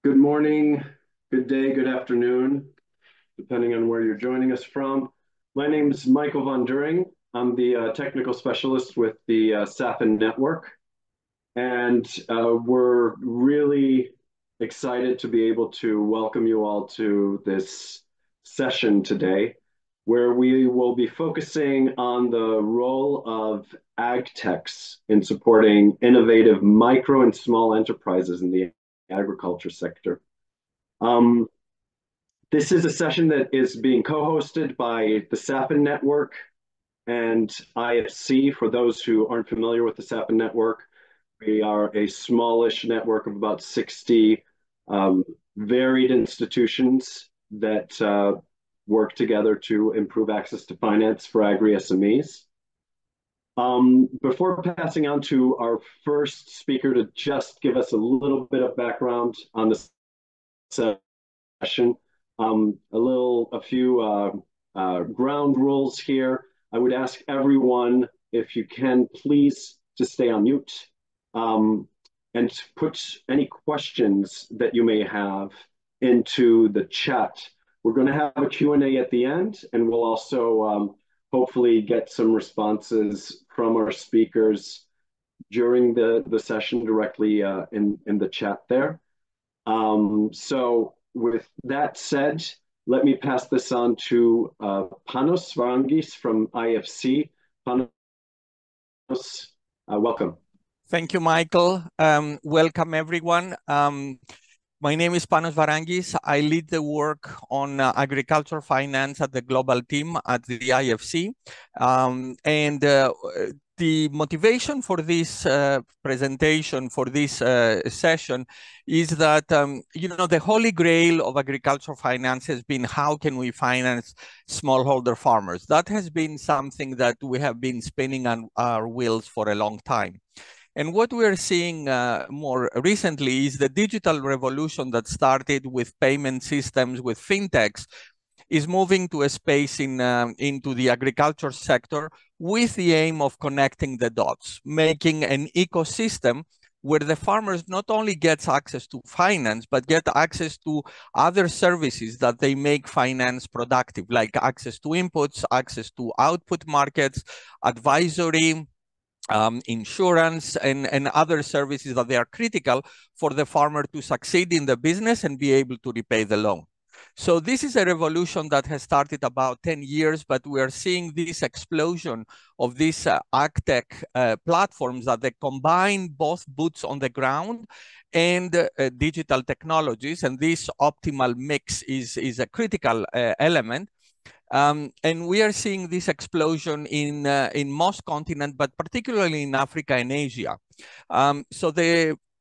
Good morning, good day, good afternoon, depending on where you're joining us from. My name is Michael Von During. I'm the technical specialist with the SAFN network, and we're really excited to be able to welcome you all to this session today, where we will be focusing on the role of agtechs in supporting innovative micro and small enterprises in the agriculture sector. Um, this is a session that is being co-hosted by the SAPN network and IFC. For those who aren't familiar with the SAPN network, we are a smallish network of about 60 um, varied institutions that work together to improve access to finance for agri-SMEs. Before passing on to our first speaker to just give us a little bit of background on the session, a few ground rules here. I would ask everyone, if you can, please to stay on mute and put any questions that you may have into the chat. We're going to have a Q&A at the end, and we'll also hopefully get some responses from our speakers during the session directly in the chat there. So with that said, let me pass this on to Panos Varangis from IFC. Panos, welcome. Thank you, Michael. Welcome, everyone. My name is Panos Varangis. I lead the work on agriculture finance at the global team at the IFC. The motivation for this presentation, for this session, is that, the holy grail of agriculture finance has been how can we finance smallholder farmers? That has been something that we have been spinning on our wheels for a long time. And what we're seeing more recently is the digital revolution that started with payment systems, with fintechs, is moving to a space into the agriculture sector with the aim of connecting the dots, making an ecosystem where the farmers not only gets access to finance, but get access to other services that they make finance productive, like access to inputs, access to output markets, advisory, insurance, and other services that they are critical for the farmer to succeed in the business and be able to repay the loan. So this is a revolution that has started about 10 years, but we are seeing this explosion of these agtech platforms that they combine both boots on the ground and digital technologies. And this optimal mix is a critical element. And we are seeing this explosion in most continents, but particularly in Africa and Asia.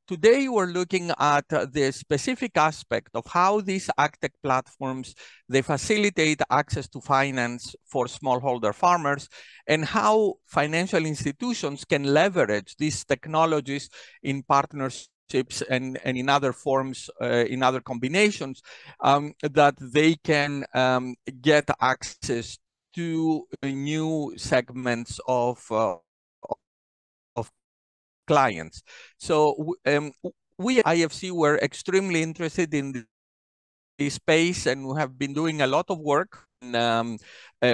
Today we're looking at the specific aspect of how these agtech platforms, they facilitate access to finance for smallholder farmers, and how financial institutions can leverage these technologies in partnerships and in other forms, in other combinations, that they can get access to new segments of clients. So we at IFC were extremely interested in this space, and we have been doing a lot of work,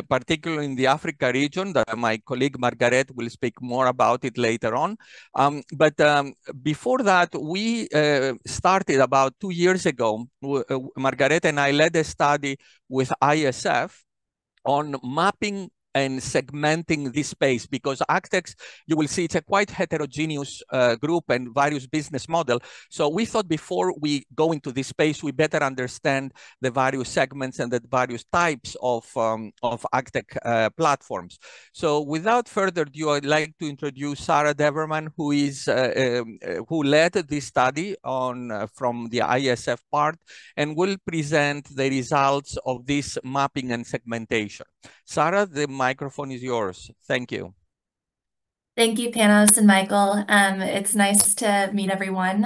particularly in the Africa region, that my colleague Margaret will speak more about it later on. But before that, we started about 2 years ago. Margaret and I led a study with ISF on mapping and segmenting this space, because agtechs, you will see, it's a quite heterogeneous group and various business model. So we thought before we go into this space, we better understand the various segments and the various types of agtech platforms. So without further ado, I'd like to introduce Sarah Deverman, who is who led this study on from the ISF part, and will present the results of this mapping and segmentation. Sarah, the microphone is yours. Thank you. Thank you, Panos and Michael. It's nice to meet everyone.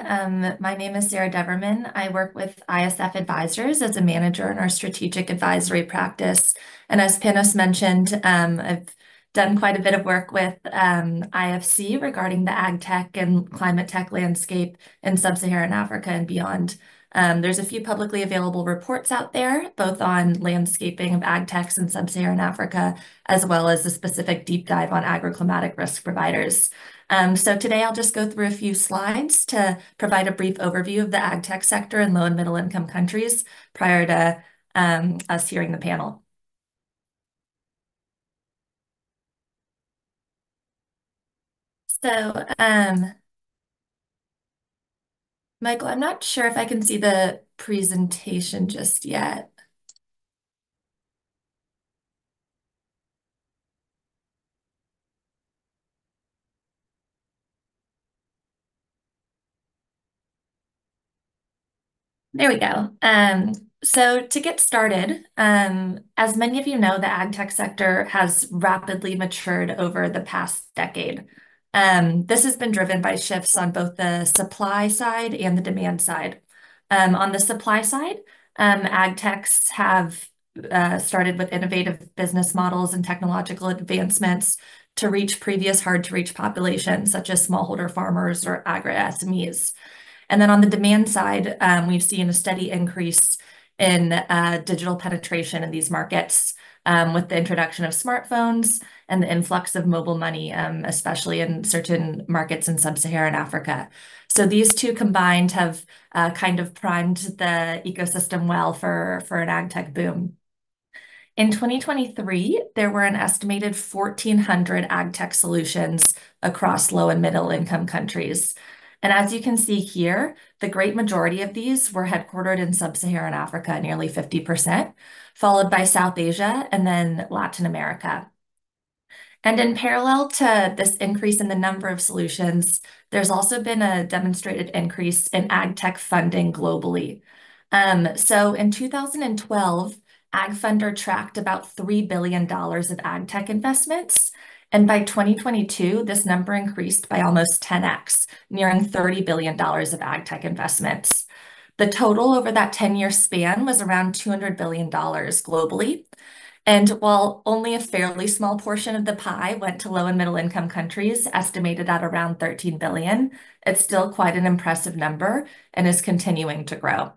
My name is Sarah Deverman. I work with ISF Advisors as a manager in our strategic advisory practice. And as Panos mentioned, I've done quite a bit of work with IFC regarding the ag tech and climate tech landscape in sub-Saharan Africa and beyond. There's a few publicly available reports out there, both on landscaping of agtechs in sub-Saharan Africa, as well as a specific deep dive on agroclimatic risk providers. So today I'll just go through a few slides to provide a brief overview of the agtech sector in low and middle income countries prior to us hearing the panel. So, Michael, I'm not sure if I can see the presentation just yet. There we go. So to get started, as many of you know, the ag tech sector has rapidly matured over the past decade. This has been driven by shifts on both the supply side and the demand side. On the supply side, ag techs have started with innovative business models and technological advancements to reach previous hard-to-reach populations, such as smallholder farmers or agri-SMEs. And then on the demand side, we've seen a steady increase in digital penetration in these markets with the introduction of smartphones and the influx of mobile money, especially in certain markets in sub-Saharan Africa. So these two combined have kind of primed the ecosystem well for an ag tech boom. In 2023, there were an estimated 1,400 ag tech solutions across low and middle income countries. And as you can see here, the great majority of these were headquartered in sub-Saharan Africa, nearly 50%, followed by South Asia and then Latin America. And in parallel to this increase in the number of solutions, there's also been a demonstrated increase in ag tech funding globally. So in 2012, AgFunder tracked about $3 billion of ag tech investments. And by 2022, this number increased by almost 10x, nearing $30 billion of ag tech investments. The total over that 10-year span was around $200 billion globally. And while only a fairly small portion of the pie went to low and middle income countries, estimated at around 13 billion, it's still quite an impressive number and is continuing to grow.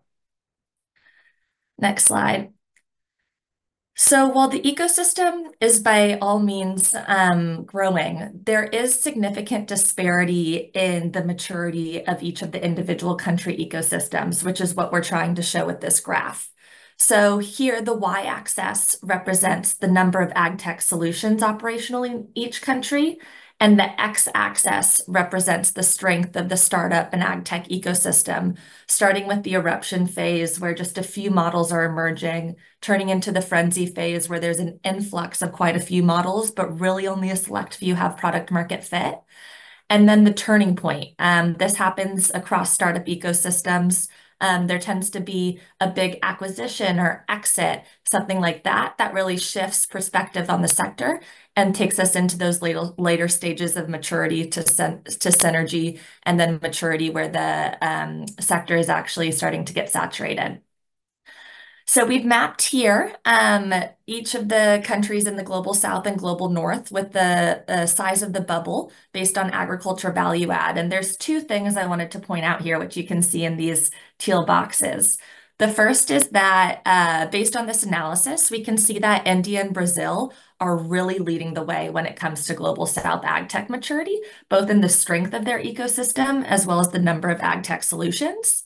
Next slide. So while the ecosystem is by all means growing, there is significant disparity in the maturity of each of the individual country ecosystems, which is what we're trying to show with this graph. So here, the y-axis represents the number of ag tech solutions operational in each country, and the x-axis represents the strength of the startup and ag tech ecosystem, starting with the eruption phase where just a few models are emerging, turning into the frenzy phase where there's an influx of quite a few models, but really only a select few have product market fit. And then the turning point. This happens across startup ecosystems. There tends to be a big acquisition or exit, something like that, that really shifts perspective on the sector and takes us into those later stages of maturity to synergy and then maturity where the sector is actually starting to get saturated. So we've mapped here each of the countries in the global south and global north with the size of the bubble based on agriculture value add. And there's two things I wanted to point out here, which you can see in these teal boxes. The first is that based on this analysis, we can see that India and Brazil are really leading the way when it comes to global south ag tech maturity, both in the strength of their ecosystem as well as the number of ag tech solutions.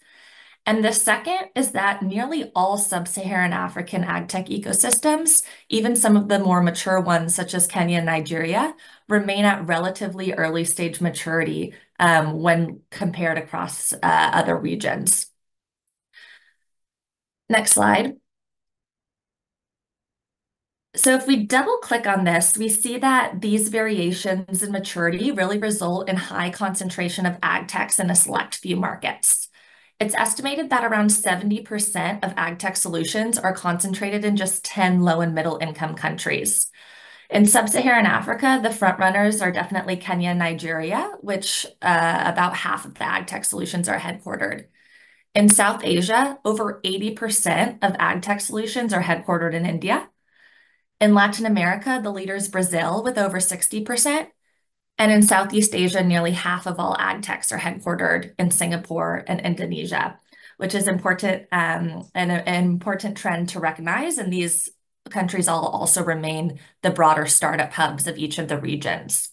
And the second is that nearly all sub-Saharan African ag tech ecosystems, even some of the more mature ones such as Kenya and Nigeria, remain at relatively early stage maturity when compared across other regions. Next slide. So if we double click on this, we see that these variations in maturity really result in high concentration of ag techs in a select few markets. It's estimated that around 70% of ag tech solutions are concentrated in just 10 low and middle income countries. In sub-Saharan Africa, the frontrunners are definitely Kenya and Nigeria, which about half of the ag tech solutions are headquartered. In South Asia, over 80% of ag tech solutions are headquartered in India. In Latin America, the leader is Brazil with over 60%. And in Southeast Asia, nearly half of all ag techs are headquartered in Singapore and Indonesia, which is important and an important trend to recognize. And these countries all also remain the broader startup hubs of each of the regions.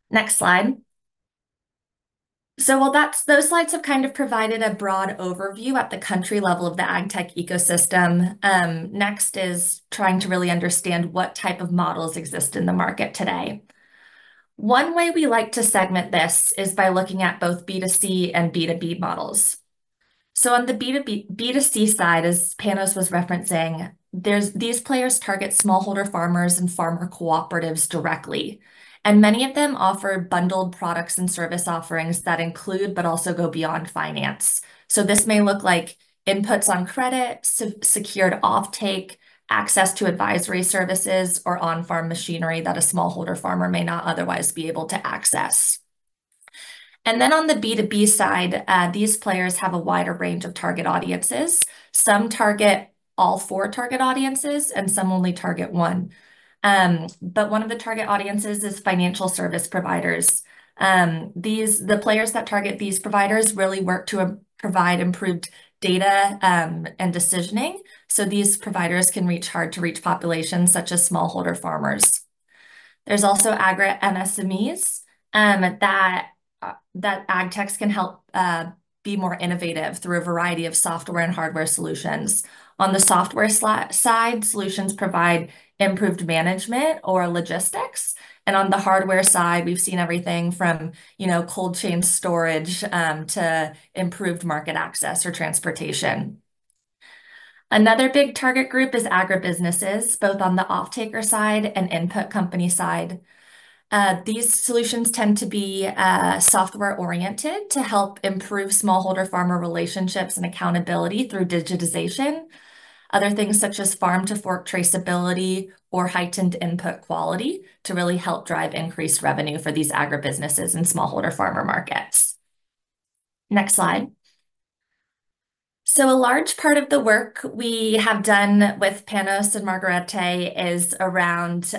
Next slide. So while those slides have kind of provided a broad overview at the country level of the ag tech ecosystem, next is trying to really understand what type of models exist in the market today. One way we like to segment this is by looking at both B2C and B2B models. So on the B2C side, as Panos was referencing, these players target smallholder farmers and farmer cooperatives directly. And many of them offer bundled products and service offerings that include but also go beyond finance. So this may look like inputs on credit, secured offtake, access to advisory services, or on-farm machinery that a smallholder farmer may not otherwise be able to access. And then on the B2B side, these players have a wider range of target audiences. Some target all 4 target audiences, and some only target 1. But one of the target audiences is financial service providers. The players that target these providers really work to provide improved data and decisioning, so these providers can reach hard-to-reach populations such as smallholder farmers. There's also agri-MSMEs that agtechs can help be more innovative through a variety of software and hardware solutions. On the software side, solutions provide improved management or logistics. And on the hardware side, we've seen everything from, cold chain storage to improved market access or transportation. Another big target group is agribusinesses, both on the off-taker side and input company side. These solutions tend to be software-oriented to help improve smallholder farmer relationships and accountability through digitization. Other things such as farm-to-fork traceability or heightened input quality to really help drive increased revenue for these agribusinesses and smallholder farmer markets. Next slide. So a large part of the work we have done with Panos and Margarete is around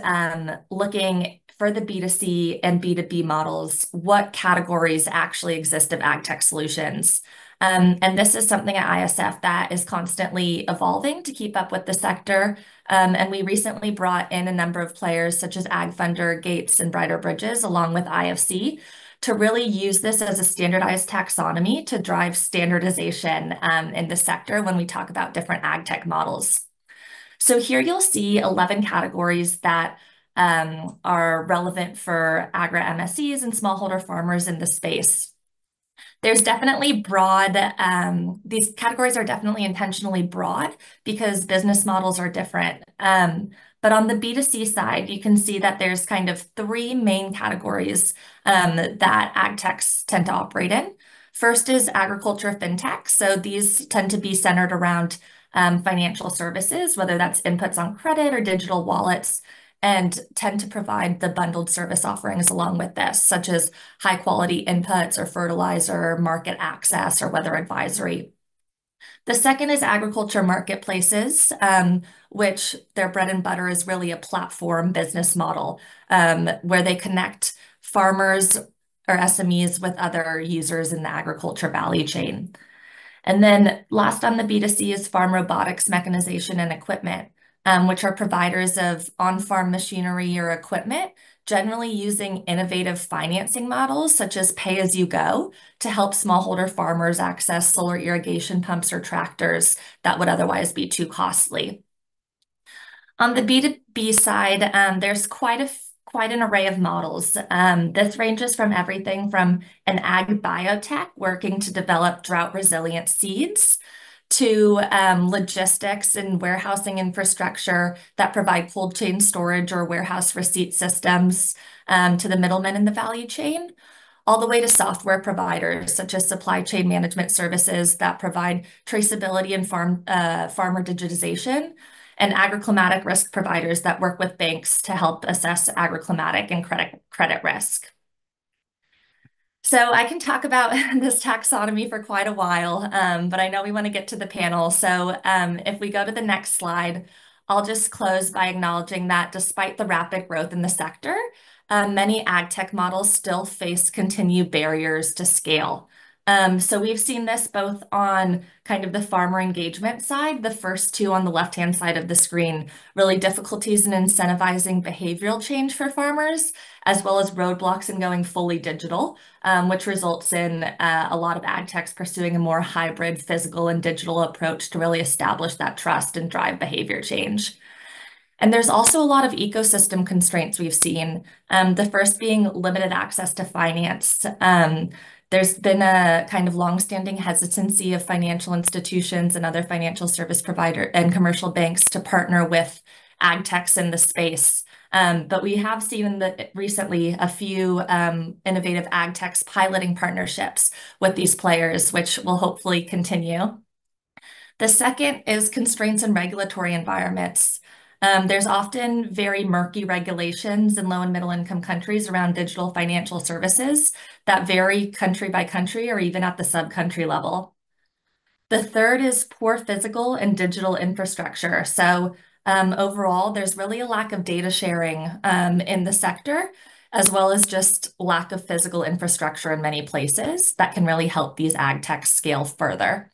looking for the B2C and B2B models, what categories actually exist of ag tech solutions. And this is something at ISF that is constantly evolving to keep up with the sector. And we recently brought in a number of players such as AgFunder, Gates, and Brighter Bridges, along with IFC, to really use this as a standardized taxonomy to drive standardization in the sector when we talk about different ag tech models. So here you'll see 11 categories that are relevant for agri-MSEs and smallholder farmers in the space. There's definitely broad, these categories are definitely intentionally broad because business models are different. But on the B2C side, you can see that there's kind of 3 main categories that ag techs tend to operate in. First is agriculture fintechs. So these tend to be centered around financial services, whether that's inputs on credit or digital wallets, and tend to provide the bundled service offerings along with this, such as high quality inputs or fertilizer, market access, or weather advisory. The second is agriculture marketplaces, which their bread and butter is really a platform business model where they connect farmers or SMEs with other users in the agriculture value chain. And then last on the B2C is farm robotics, mechanization, and equipment, which are providers of on-farm machinery or equipment, generally using innovative financing models such as pay-as-you-go to help smallholder farmers access solar irrigation pumps or tractors that would otherwise be too costly. On the B2B side, there's quite an array of models. This ranges from everything from an ag biotech working to develop drought-resilient seeds to logistics and warehousing infrastructure that provide cold chain storage or warehouse receipt systems to the middlemen in the value chain, all the way to software providers such as supply chain management services that provide traceability and farmer digitization, and agroclimatic risk providers that work with banks to help assess agroclimatic and credit risk. So I can talk about this taxonomy for quite a while, but I know we want to get to the panel. So if we go to the next slide, I'll just close by acknowledging that despite the rapid growth in the sector, many ag tech models still face continued barriers to scale. So we've seen this both on kind of the farmer engagement side, the first two on the left-hand side of the screen, really difficulties in incentivizing behavioral change for farmers, as well as roadblocks in going fully digital, which results in a lot of ag techs pursuing a more hybrid physical and digital approach to really establish that trust and drive behavior change. And there's also a lot of ecosystem constraints we've seen. The first being limited access to finance. There's been a kind of longstanding hesitancy of financial institutions and other financial service provider and commercial banks to partner with ag techs in the space. But we have seen recently a few innovative ag techs piloting partnerships with these players, which will hopefully continue. The second is constraints in regulatory environments. There's often very murky regulations in low and middle income countries around digital financial services that vary country by country or even at the sub-country level. The third is poor physical and digital infrastructure. So overall, there's really a lack of data sharing in the sector, as well as just lack of physical infrastructure in many places that can really help these ag techs scale further.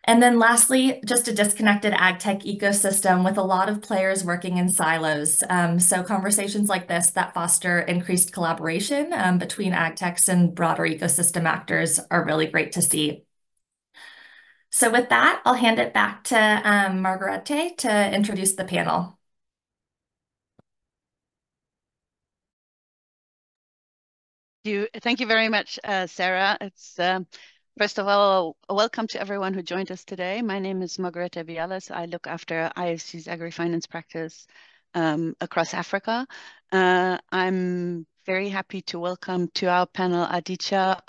And then lastly, just a disconnected ag tech ecosystem with a lot of players working in silos. So conversations like this that foster increased collaboration between ag techs and broader ecosystem actors are really great to see. So with that, I'll hand it back to Margarete to introduce the panel. Thank you very much, Sarah. It's first of all, welcome to everyone who joined us today. My name is Margarete Viales. I look after IFC's agri-finance practice across Africa. I'm very happy to welcome to our panel Aditya,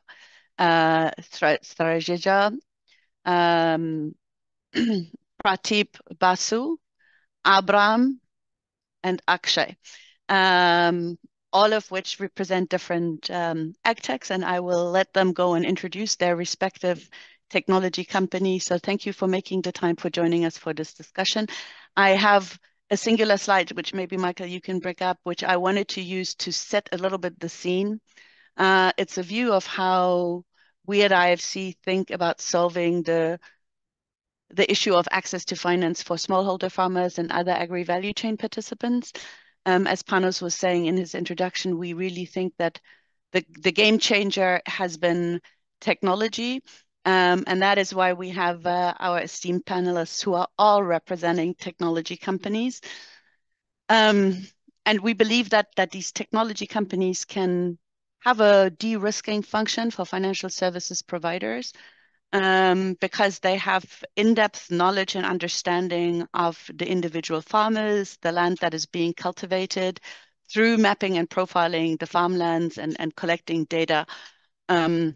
Strategia, Pratip Basu, Abram, and Akshay. All of which represent different agtechs, and I will let them go and introduce their respective technology companies. So thank you for making the time for joining us for this discussion. I have a singular slide, which maybe, Michael, you can bring up, which I wanted to use to set a little bit the scene. It's a view of how we at IFC think about solving the issue of access to finance for smallholder farmers and other agri-value chain participants. As Panos was saying in his introduction, we really think that the game changer has been technology, and that is why we have our esteemed panelists who are all representing technology companies. And we believe that these technology companies can have a de-risking function for financial services providers, because they have in-depth knowledge and understanding of the individual farmers, the land that is being cultivated, through mapping and profiling the farmlands and collecting data on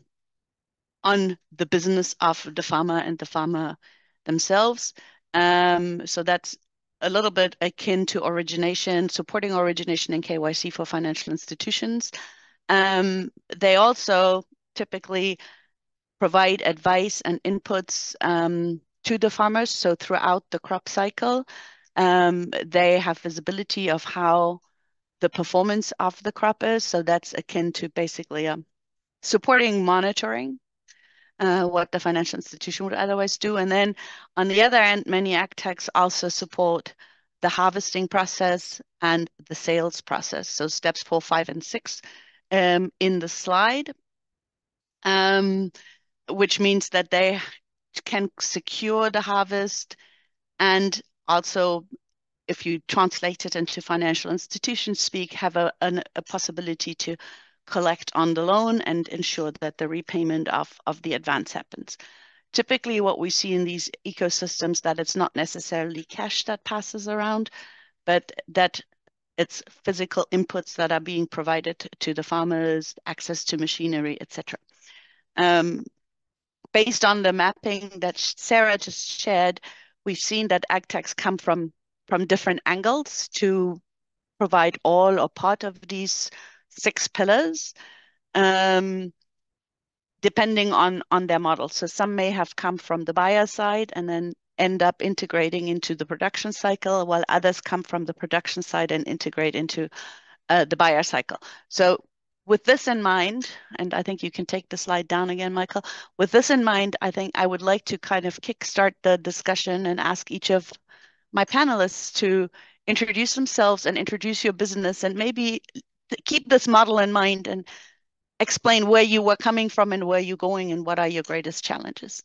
the business of the farmer and the farmer themselves. So that's a little bit akin to origination, supporting origination and KYC for financial institutions. They also typically provide advice and inputs to the farmers. So throughout the crop cycle, they have visibility of how the performance of the crop is. So that's akin to basically supporting monitoring what the financial institution would otherwise do. And then on the other end, many agtechs also support the harvesting process and the sales process. So steps 4, 5, and 6 in the slide. Which means that they can secure the harvest, and also, if you translate it into financial institution speak, have a possibility to collect on the loan and ensure that the repayment of the advance happens. Typically, what we see in these ecosystems that it's not necessarily cash that passes around, but that it's physical inputs that are being provided to the farmers, access to machinery, etc. Based on the mapping that Sarah just shared, we've seen that agtechs come from different angles to provide all or part of these 6 pillars, depending on their model. So some may have come from the buyer side and then end up integrating into the production cycle, while others come from the production side and integrate into the buyer cycle. So with this in mind, and I think you can take the slide down again, Michael. With this in mind, I think I would like to kind of kickstart the discussion and ask each of my panelists to introduce themselves and introduce your business, and maybe keep this model in mind and explain where you were coming from and where you're going and what are your greatest challenges.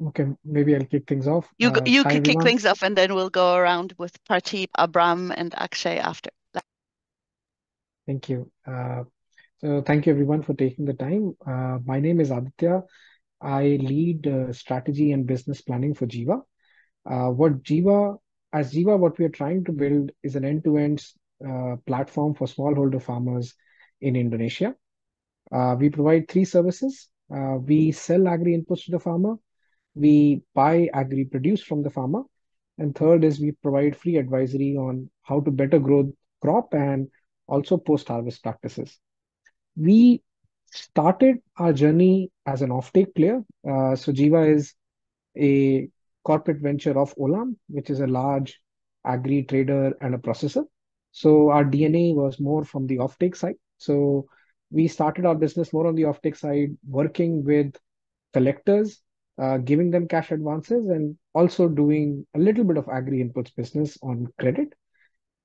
Okay, maybe I'll kick things off. You Hi, can kick everyone. things off, and then we'll go around with Prateep, Abram, and Akshay after. Thank you. So thank you everyone for taking the time. My name is Aditya. I lead strategy and business planning for Jiva. What we are trying to build is an end-to-end platform for smallholder farmers in Indonesia. We provide three services. We sell agri inputs to the farmer. We buy agri produce from the farmer. And third is we provide free advisory on how to better grow crop and also post-harvest practices. We started our journey as an offtake player. So Jiva is a corporate venture of Olam, which is a large agri trader and a processor. So our DNA was more from the offtake side. So we started our business more on the offtake side, working with collectors, giving them cash advances, and also doing a little bit of agri inputs business on credit.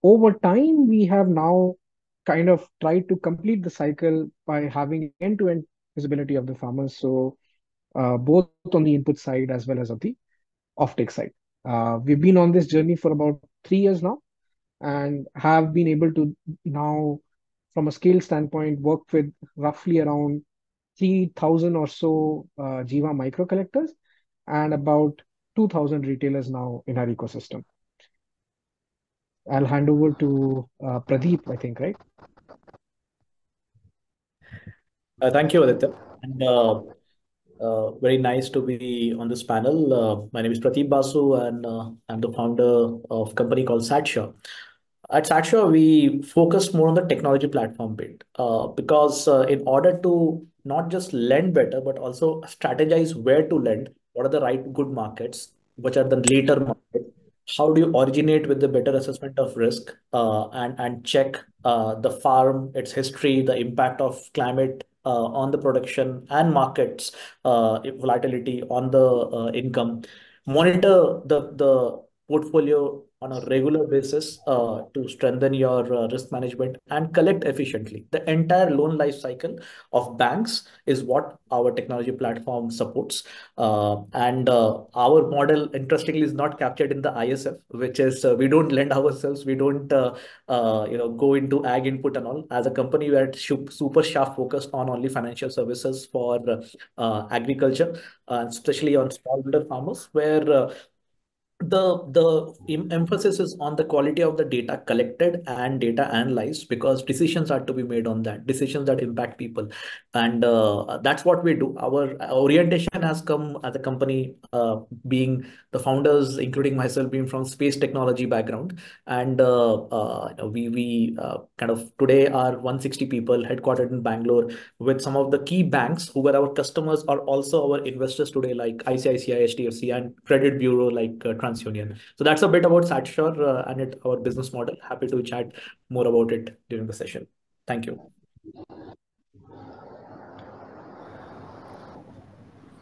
Over time, we have now kind of tried to complete the cycle by having end-to-end visibility of the farmers. So both on the input side as well as on the offtake side. We've been on this journey for about 3 years now and have been able to now, from a scale standpoint, work with roughly around 3,000 or so Jiva micro collectors and about 2,000 retailers now in our ecosystem. I'll hand over to Pradeep, I think, right? Thank you, Aditya. And very nice to be on this panel. My name is Prateep Basu, and I'm the founder of a company called Satsha. At Satsha, we focus more on the technology platform bit because in order to not just lend better, but also strategize where to lend, what are the right good markets, which are the later markets, how do you originate with the better assessment of risk and check the farm, its history, the impact of climate on the production and markets, volatility on the income, monitor the portfolio on a regular basis to strengthen your risk management and collect efficiently. The entire loan life cycle of banks is what our technology platform supports. And our model, interestingly, is not captured in the ISF, which is we don't lend ourselves. We don't go into ag input and all. As a company, we are super sharp focused on only financial services for agriculture, especially on smallholder farmers, where the emphasis is on the quality of the data collected and data analyzed, because decisions are to be made on that, decisions that impact people. And that's what we do. Our orientation has come as a company, being the founders, including myself, being from space technology background. And we kind of today are 160 people headquartered in Bangalore, with some of the key banks who were our customers are also our investors today, like ICICI, HDFC, and credit bureau like TransUnion. So that's a bit about Satshore and our business model. Happy to chat more about it during the session. Thank you.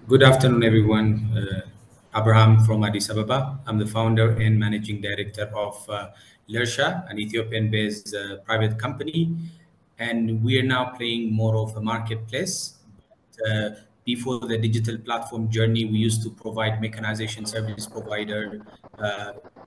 Good afternoon, everyone. Abraham from Addis Ababa. I'm the founder and managing director of Lersha, an Ethiopian-based private company. And we are now playing more of a marketplace. Before the digital platform journey, we used to provide mechanization service provider,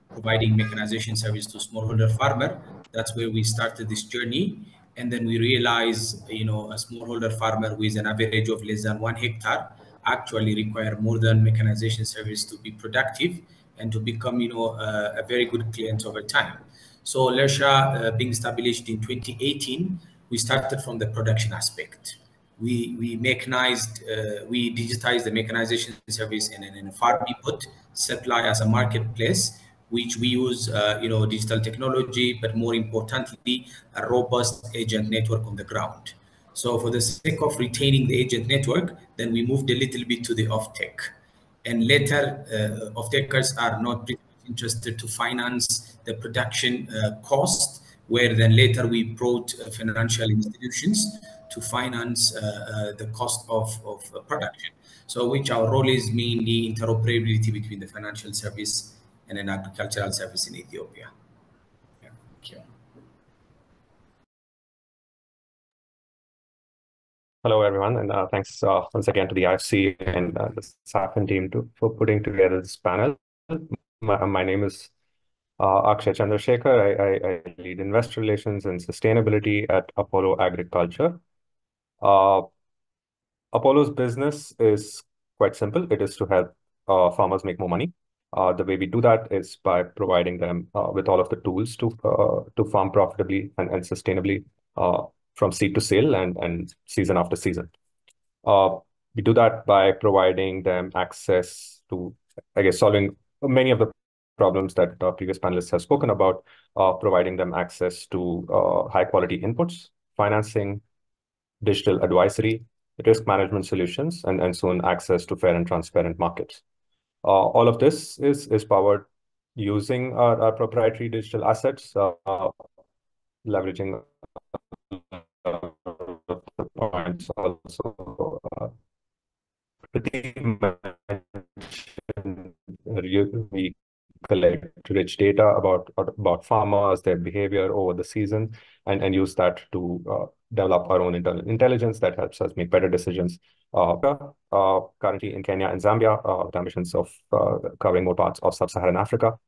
providing mechanization service to smallholder farmer. That's where we started this journey. And then we realized, a smallholder farmer with an average of less than 1 hectare actually require more than mechanization service to be productive and to become, a very good client over time. So Lersha, being established in 2018, we started from the production aspect. We mechanized, we digitized the mechanization service in a farm input supply as a marketplace, which we use, digital technology, but more importantly, a robust agent network on the ground. So for the sake of retaining the agent network, then we moved a little bit to the off-tech. And later, off-techers are not pretty interested to finance the production cost, where then later we brought financial institutions to finance the cost of production. So which our role is mainly interoperability between the financial service and an agricultural service in Ethiopia. Yeah, thank you. Hello, everyone, and thanks once again to the IFC and the SAFN team for putting together this panel. My name is Akshay Chandrasekhar. I lead investor relations and sustainability at Apollo Agriculture. Apollo's business is quite simple. It is to help farmers make more money. The way we do that is by providing them with all of the tools to farm profitably and sustainably from seed to sale and season after season. We do that by providing them access to, I guess, solving many of the problems that previous panelists have spoken about, providing them access to high quality inputs, financing, digital advisory, risk management solutions, and soon access to fair and transparent markets. All of this is powered using our proprietary digital assets, leveraging the points also we collect rich data about farmers, their behavior over the season, and use that to develop our own internal intelligence that helps us make better decisions. Currently in Kenya and Zambia, with ambitions of covering more parts of sub-Saharan Africa,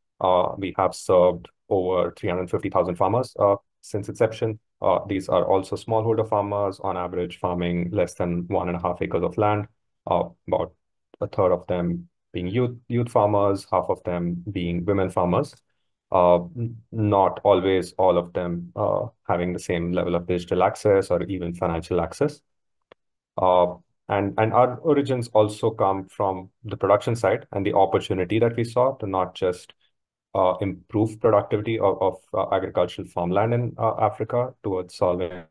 we have served over 350,000 farmers since inception. These are also smallholder farmers, on average farming less than 1.5 acres of land, about a third of them being youth farmers, half of them being women farmers. Not always all of them having the same level of digital access or even financial access. And our origins also come from the production side and the opportunity that we saw to not just improve productivity of agricultural farmland in Africa towards solving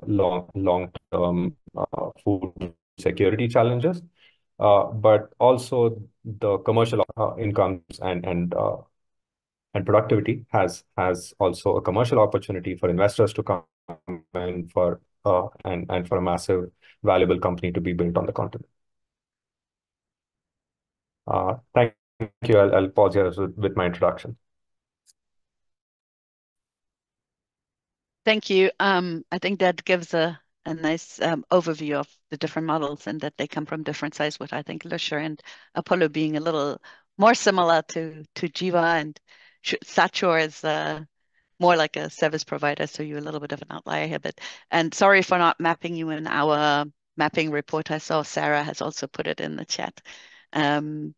long-term food security challenges, but also the commercial incomes and productivity has also a commercial opportunity for investors to come in for and for a massive valuable company to be built on the continent. Thank you. I'll pause here with my introduction. Thank you. I think that gives a nice overview of the different models and that they come from different sides, what I think Lucia and Apollo being a little more similar to Jiva, and Satur is more like a service provider, so you're a little bit of an outlier here. And sorry for not mapping you in our mapping report. I saw Sarah has also put it in the chat.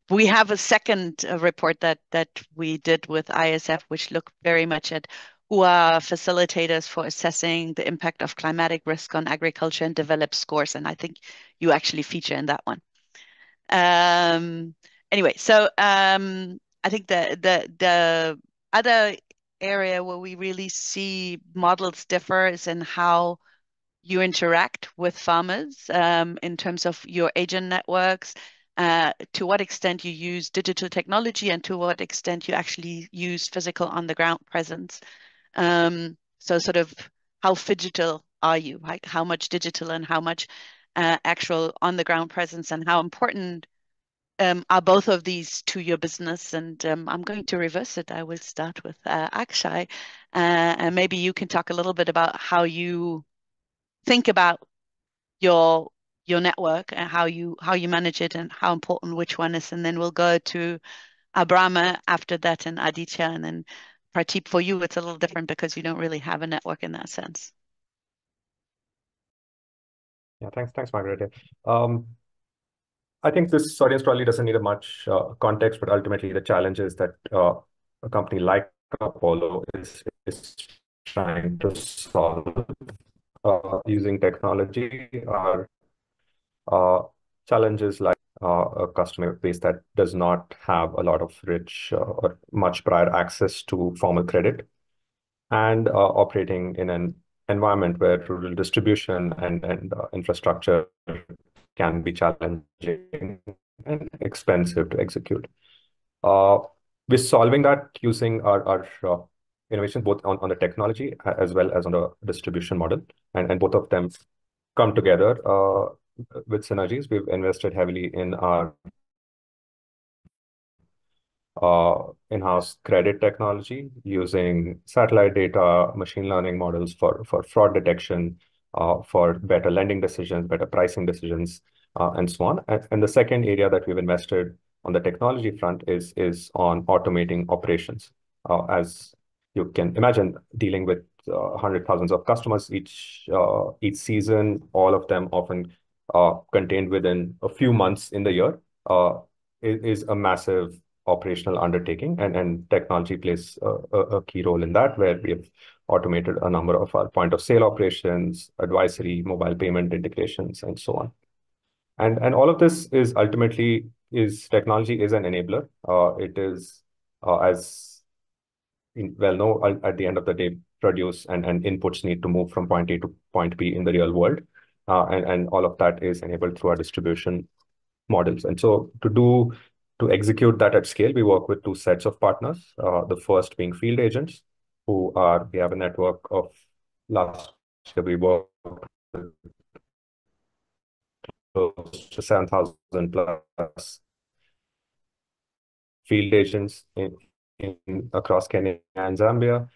We have a second report that we did with ISF, which looked very much at who are facilitators for assessing the impact of climatic risk on agriculture and develop scores. And I think you actually feature in that one. Anyway, so I think the other area where we really see models differ is in how you interact with farmers in terms of your agent networks, to what extent you use digital technology and to what extent you actually use physical on-the-ground presence. So sort of how phygital are you? Like how much digital and how much actual on-the-ground presence, and how important are both of these to your business? And I'm going to reverse it. I will start with Akshay, and maybe you can talk a little bit about how you think about your network and how you manage it and how important which one is, and then we'll go to Abrama after that and Aditya, and then Prateep. For you, it's a little different because you don't really have a network in that sense. Yeah, thanks, Margaret. I think this audience probably doesn't need much context, but ultimately the challenge is that a company like Apollo is trying to solve using technology are challenges like a customer base that does not have a lot of rich or much prior access to formal credit, and operating in an environment where rural distribution and infrastructure can be challenging and expensive to execute. We're solving that using our innovations both on the technology as well as on the distribution model, and both of them come together with synergies. We've invested heavily in our in-house credit technology using satellite data, machine learning models for fraud detection, for better lending decisions, better pricing decisions, and so on. And the second area that we've invested on the technology front is on automating operations. As you can imagine, dealing with hundred thousands of customers each season, all of them often contained within a few months in the year, is a massive operational undertaking, and technology plays a key role in that, where we have automated a number of our point of sale operations, advisory, mobile payment integrations, and so on. And all of this is ultimately technology is an enabler. It is as well know at the end of the day, produce and inputs need to move from point A to point B in the real world, and all of that is enabled through our distribution models. And so to execute that at scale, we work with two sets of partners. The first being field agents, we have a network of last year we worked with close to 7,000 plus field agents across Kenya and Zambia.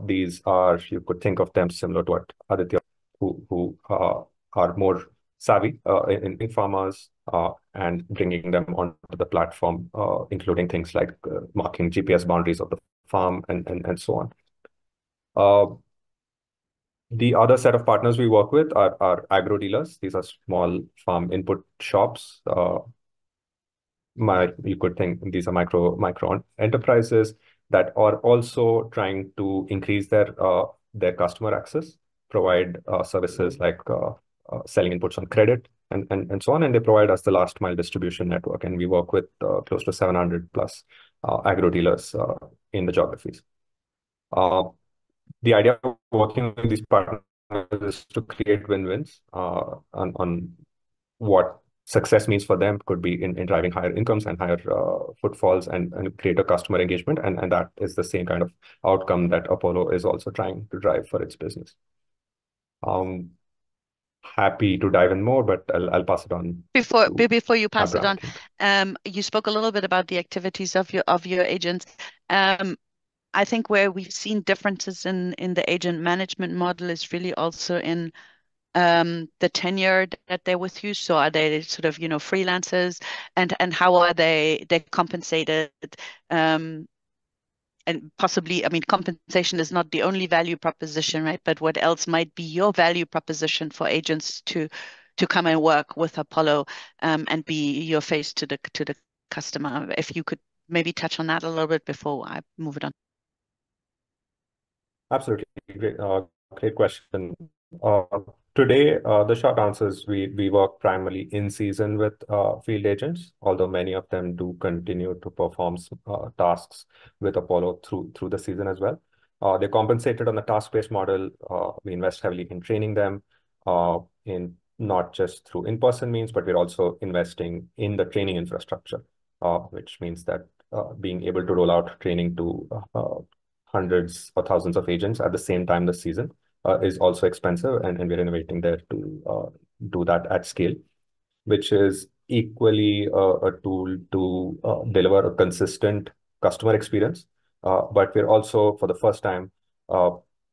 These are, you could think of them similar to what Aditya, who are more savvy in farmers, and bringing them onto the platform, including things like marking GPS boundaries of the farm and so on. The other set of partners we work with are agro dealers. These are small farm input shops. You could think these are micro enterprises that are also trying to increase their customer access, provide services like selling inputs on credit and so on, and they provide us the last mile distribution network, and we work with close to 700 plus agro dealers in the geographies. The idea of working with these partners is to create win-wins on what success means for them. Could be in driving higher incomes and higher footfalls and greater customer engagement. And that is the same kind of outcome that Apollo is also trying to drive for its business. Happy to dive in more, but I'll pass it on. Before you pass Abraham. it on, you spoke a little bit about the activities of your agents. I think where we've seen differences in the agent management model is really also in the tenure that they're with you. So are they sort of, freelancers, and how are they compensated? And possibly, I mean, compensation is not the only value proposition, right? But what else might be your value proposition for agents to come and work with Apollo, and be your face to the customer? If you could maybe touch on that a little bit before I move it on. Absolutely. Great question. Today, the short answer is we work primarily in season with field agents, although many of them do continue to perform tasks with Apollo through the season as well. They're compensated on the task-based model. We invest heavily in training them, in not just through in-person means, but we're also investing in the training infrastructure, which means that being able to roll out training to hundreds or thousands of agents at the same time this season is also expensive, and we're innovating there to do that at scale, which is equally a tool to deliver a consistent customer experience. But we're also, for the first time,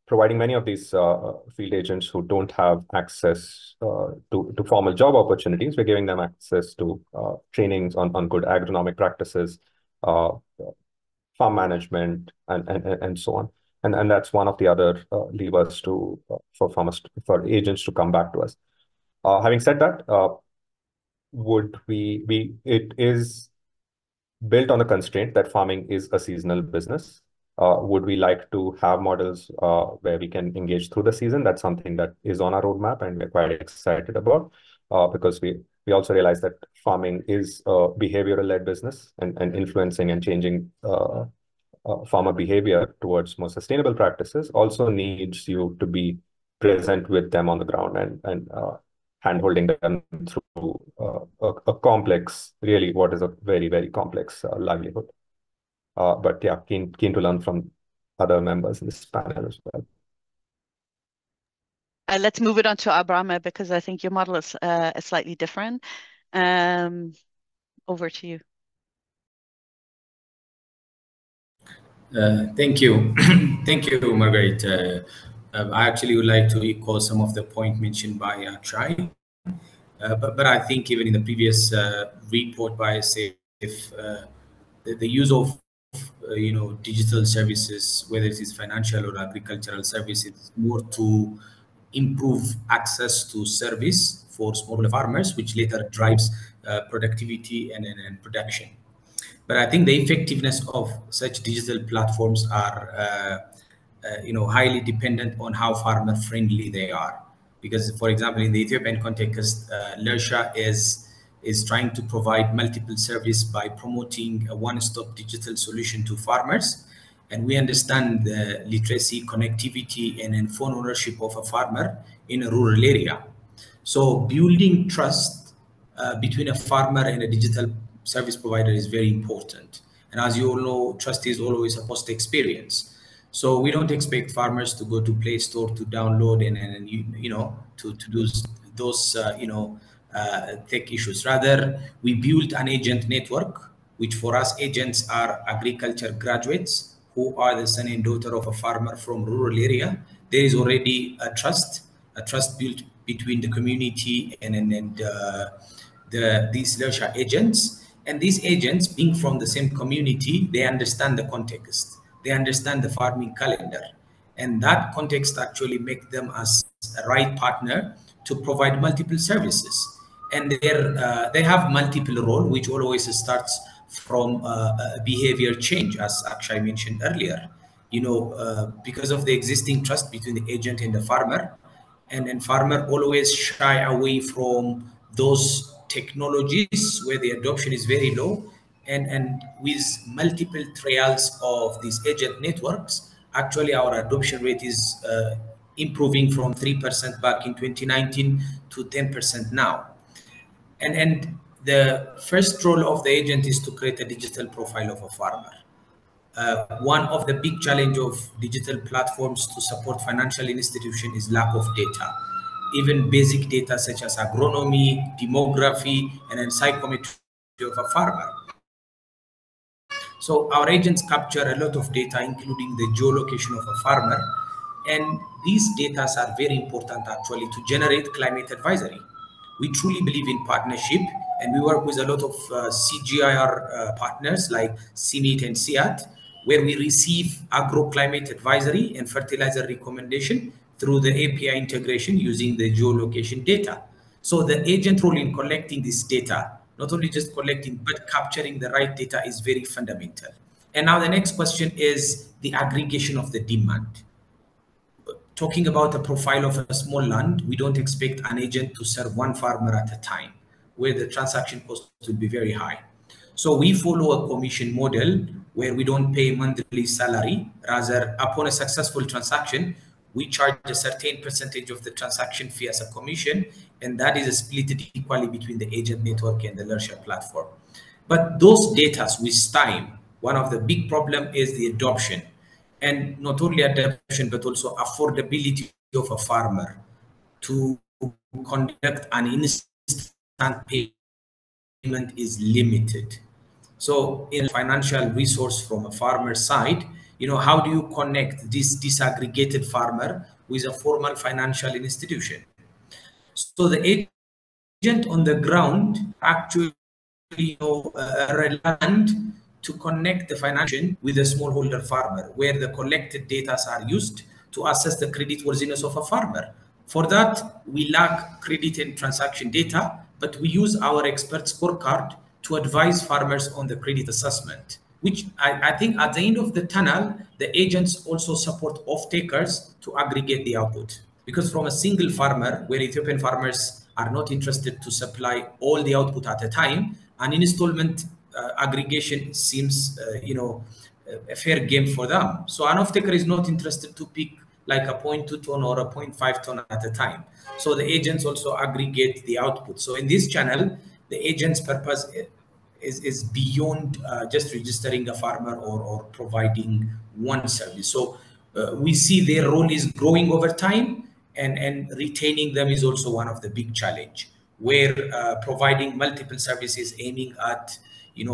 providing many of these field agents who don't have access to formal job opportunities. We're giving them access to trainings on good agronomic practices, farm management, and so on. And that's one of the other levers for agents to come back to us. Having said that, it is built on the constraint that farming is a seasonal business. Would we like to have models where we can engage through the season? That's something that is on our roadmap, and we're quite excited about, because we also realize that farming is a behavioral-led business, and influencing and changing farmer behavior towards more sustainable practices also needs you to be present with them on the ground and hand-holding them through a complex, really what is a very, very complex livelihood. But yeah, keen to learn from other members in this panel as well. Let's move it on to Abraham, because I think your model is slightly different. Over to you. Thank you. Thank you, Margaret. I actually would like to echo some of the point mentioned by Akshay. But I think even in the previous report by SAFE, the use of digital services, whether it is financial or agricultural services, more to improve access to service for small farmers, which later drives productivity and production. But I think the effectiveness of such digital platforms are highly dependent on how farmer friendly they are. Because, for example, in the Ethiopian context, Lersha is trying to provide multiple service by promoting a one-stop digital solution to farmers. And we understand the literacy, connectivity, and phone ownership of a farmer in a rural area. So building trust between a farmer and a digital service provider is very important. And as you all know, trust is always a post experience. So we don't expect farmers to go to Play Store to download and to do those tech issues. Rather, we build an agent network, which for us agents are agriculture graduates who are the son and daughter of a farmer from rural area. There is already a trust built between the community and these Lersha agents. And these agents, being from the same community, they understand the context. They understand the farming calendar. And that context actually make them as a right partner to provide multiple services. And they have multiple role, which always starts from a behavior change, as Akshay mentioned earlier. Because of the existing trust between the agent and the farmer, and farmer always shy away from those technologies where the adoption is very low, and with multiple trials of these agent networks, actually our adoption rate is improving from 3% back in 2019 to 10% now. And the first role of the agent is to create a digital profile of a farmer. One of the big challenge of digital platforms to support financial institution is lack of data. Even basic data such as agronomy, demography, and then psychometry of a farmer. So our agents capture a lot of data, including the geolocation of a farmer. And these data are very important actually to generate climate advisory. We truly believe in partnership, and we work with a lot of CGIAR partners like CNIT and CIAT, where we receive agroclimate advisory and fertilizer recommendation through the API integration using the geolocation data. So the agent role in collecting this data, not only just collecting, but capturing the right data is very fundamental. And now the next question is the aggregation of the demand. Talking about a profile of a small land, we don't expect an agent to serve one farmer at a time, where the transaction cost will be very high. So we follow a commission model where we don't pay monthly salary. Rather, upon a successful transaction, we charge a certain percentage of the transaction fee as a commission, and that is split equally between the agent network and the Lersha platform. But those data with time, one of the big problem is the adoption. And not only adoption, but also affordability of a farmer to conduct an instant payment is limited. So in financial resource from a farmer side, how do you connect this disaggregated farmer with a formal financial institution? So the agent on the ground actually relevant to connect the financial with the smallholder farmer, where the collected data are used to assess the creditworthiness of a farmer. For that, we lack credit and transaction data, but we use our expert scorecard to advise farmers on the credit assessment, which I think at the end of the tunnel, the agents also support off-takers to aggregate the output. Because from a single farmer, where Ethiopian farmers are not interested to supply all the output at a time, an installment aggregation seems, a fair game for them. So an off-taker is not interested to pick like a 0.2 ton or a 0.5 ton at a time. So the agents also aggregate the output. So in this channel, the agent's purpose is beyond just registering a farmer or providing one service. So we see their role is growing over time, and retaining them is also one of the big challenge, where providing multiple services aiming at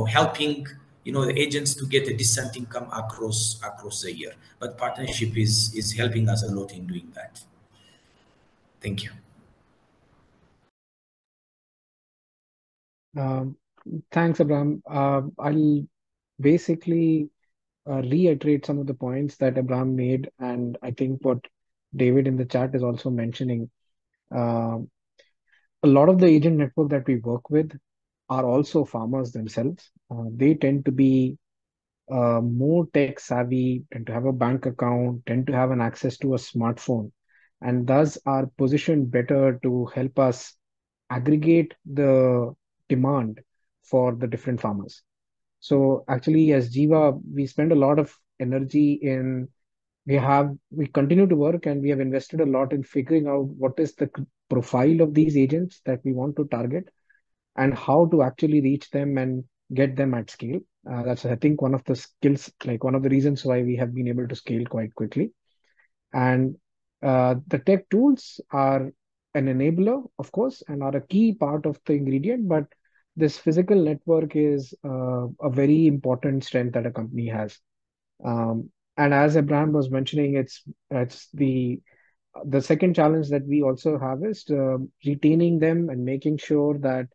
helping the agents to get a decent income across the year. But partnership is helping us a lot in doing that. Thank you. Thanks, Abraham. I'll basically reiterate some of the points that Abraham made, and I think what David in the chat is also mentioning. Uh, a lot of the agent network that we work with are also farmers themselves. They tend to be more tech savvy, tend to have a bank account, tend to have an access to a smartphone, and thus are positioned better to help us aggregate the demand for the different farmers. So actually, as Jiva, we spend a lot of energy in we continue to work, and we have invested a lot in figuring out what is the profile of these agents that we want to target and how to actually reach them and get them at scale. That's, I think, one of the skills, like one of the reasons why we have been able to scale quite quickly. And the tech tools are an enabler, of course, and are a key part of the ingredient. But this physical network is a very important strength that a company has. And as Abraham was mentioning, it's the second challenge that we also have is retaining them and making sure that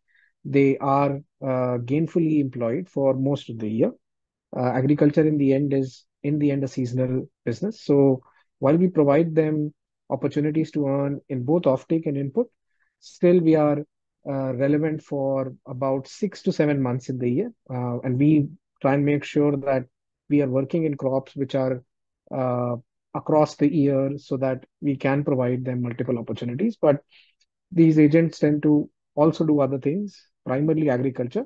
they are gainfully employed for most of the year. Agriculture in the end a seasonal business. So while we provide them opportunities to earn in both offtake and input, still we are relevant for about 6 to 7 months in the year, and we try and make sure that we are working in crops which are uh, across the year so that we can provide them multiple opportunities. But these agents tend to also do other things, primarily agriculture.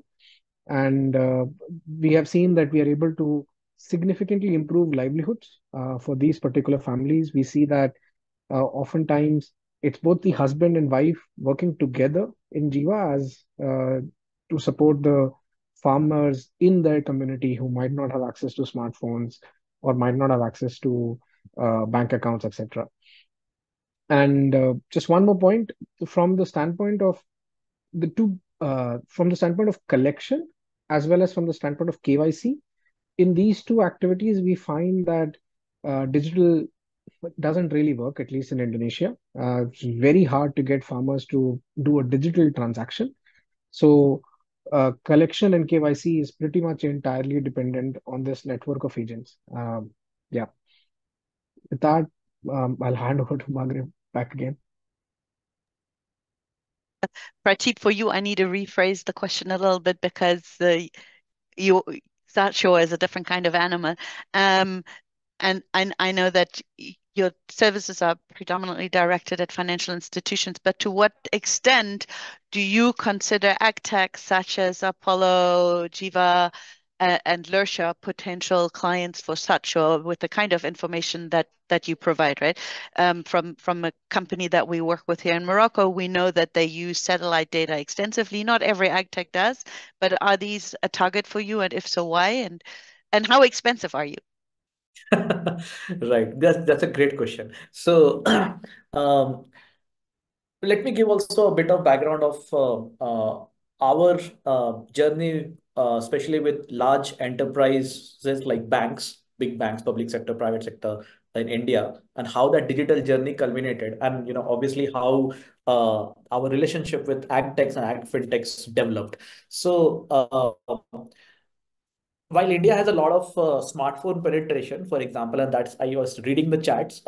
And we have seen that we are able to significantly improve livelihoods for these particular families. We see that oftentimes it's both the husband and wife working together in Jiva as to support the farmers in their community who might not have access to smartphones or might not have access to bank accounts, etc. And just one more point from the standpoint of from the standpoint of collection as well as from the standpoint of KYC. In these two activities, we find that digital doesn't really work, at least in Indonesia. It's very hard to get farmers to do a digital transaction. So collection and KYC is pretty much entirely dependent on this network of agents. Yeah. With that, I'll hand over to Margaret back again. Prateep, for you, I need to rephrase the question a little bit because you that show is a different kind of animal. And I know that your services are predominantly directed at financial institutions, but to what extent do you consider agtechs such as Apollo, Jiva, and Lursha potential clients for such, or with the kind of information that you provide, right? From a company that we work with here in Morocco, we know that they use satellite data extensively. Not every agtech does, but are these a target for you? And if so, why? And how expensive are you? Right. That's a great question. So let me give also a bit of background of our journey, especially with large enterprises like banks, big banks, public sector, private sector in India, and how that digital journey culminated, and obviously how our relationship with agtechs and ag fintechs developed. So while India has a lot of smartphone penetration, for example, and that's I was reading the chats.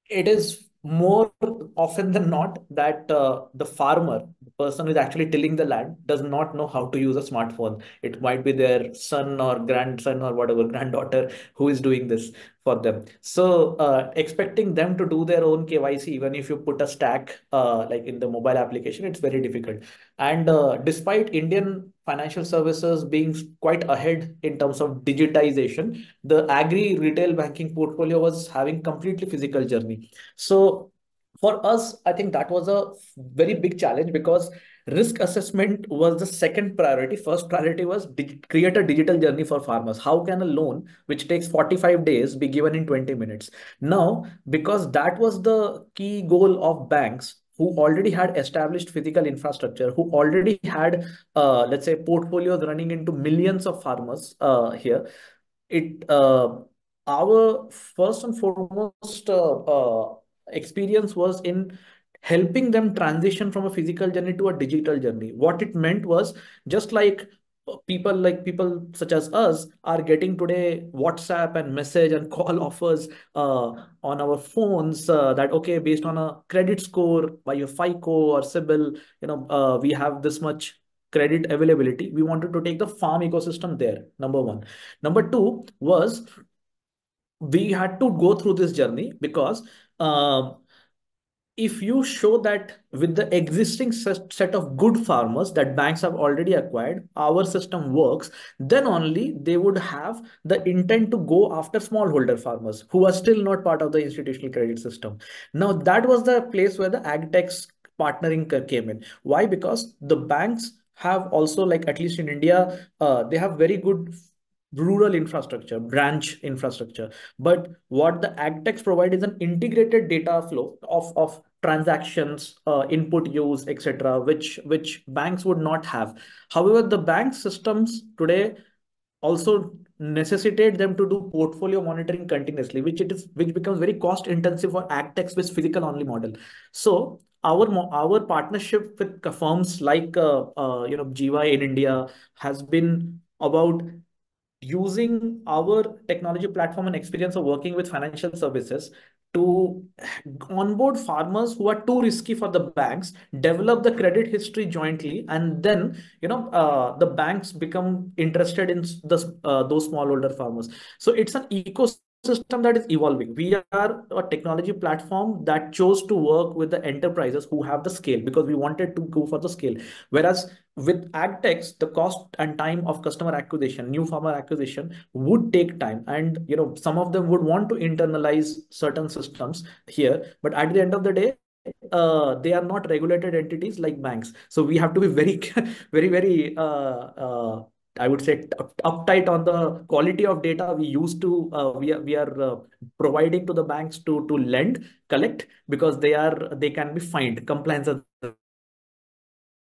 It is more often than not that the farmer, the person who is actually tilling the land, does not know how to use a smartphone. It might be their son or grandson or whatever, granddaughter who is doing this for them. So expecting them to do their own KYC, even if you put a stack like in the mobile application, it's very difficult. And despite Indian financial services being quite ahead in terms of digitization, the agri retail banking portfolio was having completely physical journey. So for us, I think that was a very big challenge because risk assessment was the second priority. First priority was create a digital journey for farmers. How can a loan which takes 45 days be given in 20 minutes? Now, because that was the key goal of banks who already had established physical infrastructure, who already had, let's say, portfolios running into millions of farmers here, it our first and foremost experience was in helping them transition from a physical journey to a digital journey. What it meant was just like people such as us are getting today WhatsApp and message and call offers on our phones that okay, based on a credit score by your FICO or CIBIL, we have this much credit availability. We wanted to take the farm ecosystem there, number one. Number two was we had to go through this journey because if you show that with the existing set of good farmers that banks have already acquired, our system works, then only they would have the intent to go after smallholder farmers who are still not part of the institutional credit system. Now, that was the place where the agtechs partnering came in. Why? Because the banks have also, like at least in India, they have very good rural infrastructure, branch infrastructure. But what the agtechs provide is an integrated data flow of transactions, input use, etc., which banks would not have. However, the bank systems today also necessitate them to do portfolio monitoring continuously, which becomes very cost intensive for agtechs with physical only model. So our partnership with firms like GY in India has been about using our technology platform and experience of working with financial services to onboard farmers who are too risky for the banks, develop the credit history jointly, and then the banks become interested in those smallholder farmers. So it's an ecosystem that is evolving. We are a technology platform that chose to work with the enterprises who have the scale because we wanted to go for the scale. Whereas with agtechs, the cost and time of customer acquisition, new farmer acquisition would take time, and some of them would want to internalize certain systems here, but at the end of the day, they are not regulated entities like banks. So we have to be very, very, very, I would say, uptight on the quality of data we used to. We are providing to the banks to lend, collect, because they can be fined. Compliance are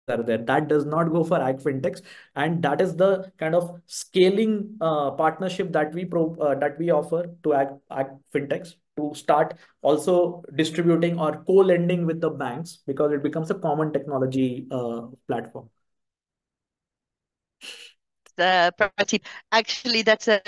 there. That does not go for ag fintechs, and that is the kind of scaling partnership that we offer to ag fintechs to start also distributing or co-lending with the banks because it becomes a common technology platform. Prateep, actually, that's a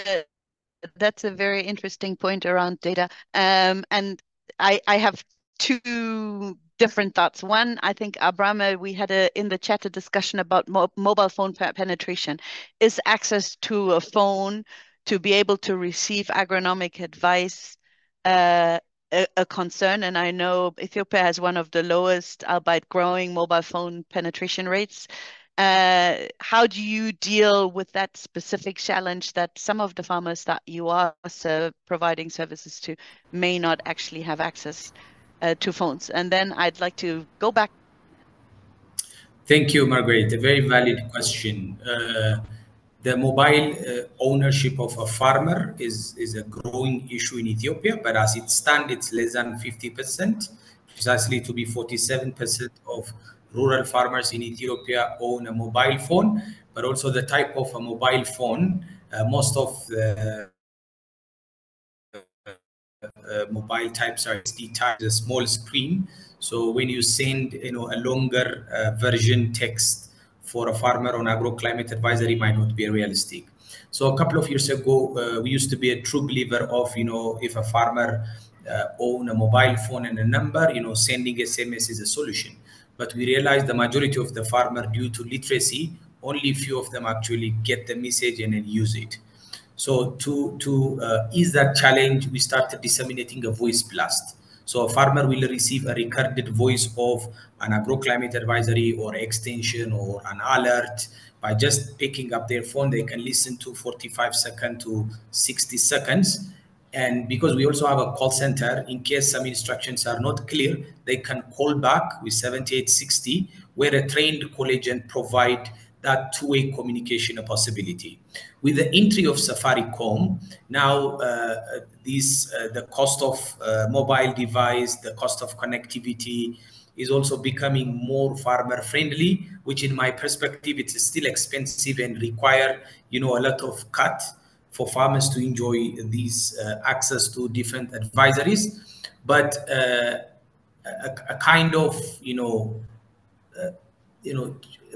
very interesting point around data. And I have two different thoughts. One, I think, Abraham, we had in the chat a discussion about mobile phone penetration. Is access to a phone to be able to receive agronomic advice a concern? And I know Ethiopia has one of the lowest, albeit growing, mobile phone penetration rates. How do you deal with that specific challenge that some of the farmers that you are providing services to may not actually have access to phones? And then I'd like to go back. Thank you, Margaret. A very valid question. The mobile ownership of a farmer is a growing issue in Ethiopia, but as it stands, it's less than 50%, precisely to be 47% of rural farmers in Ethiopia own a mobile phone, but also the type of a mobile phone, most of the mobile types are SD types, a small screen. So when you send a longer version text for a farmer on agroclimate advisory might not be realistic. So a couple of years ago, we used to be a true believer of if a farmer own a mobile phone and a number, sending SMS is a solution. But we realized the majority of the farmer, due to literacy, only few of them actually get the message and then use it. So to ease that challenge, we started disseminating a voice blast. So a farmer will receive a recorded voice of an agroclimate advisory or extension or an alert. By just picking up their phone, they can listen to 45 seconds to 60 seconds. And because we also have a call center, in case some instructions are not clear, they can call back with 7860, where a trained call agent provide that two-way communication a possibility. With the entry of Safaricom, now the cost of mobile device, the cost of connectivity is also becoming more farmer friendly, which in my perspective, it's still expensive and require, a lot of cut for farmers to enjoy these access to different advisories. But a kind of,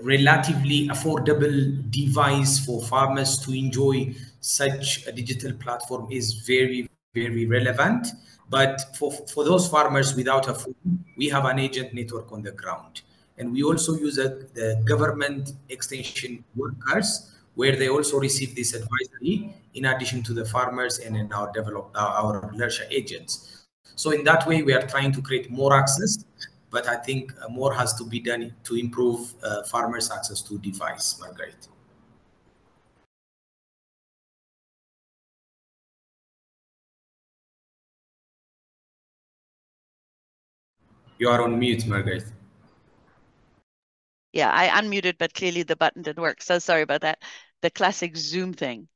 relatively affordable device for farmers to enjoy such a digital platform is very, very relevant. But for those farmers without a phone, we have an agent network on the ground. And we also use the government extension workers, where they also receive this advisory in addition to the farmers and in our Lersha agents. So in that way, we are trying to create more access, but I think more has to be done to improve farmers' access to device, Margaret. You are on mute, Margaret. Yeah, I unmuted, but clearly the button didn't work. So sorry about that. The classic Zoom thing.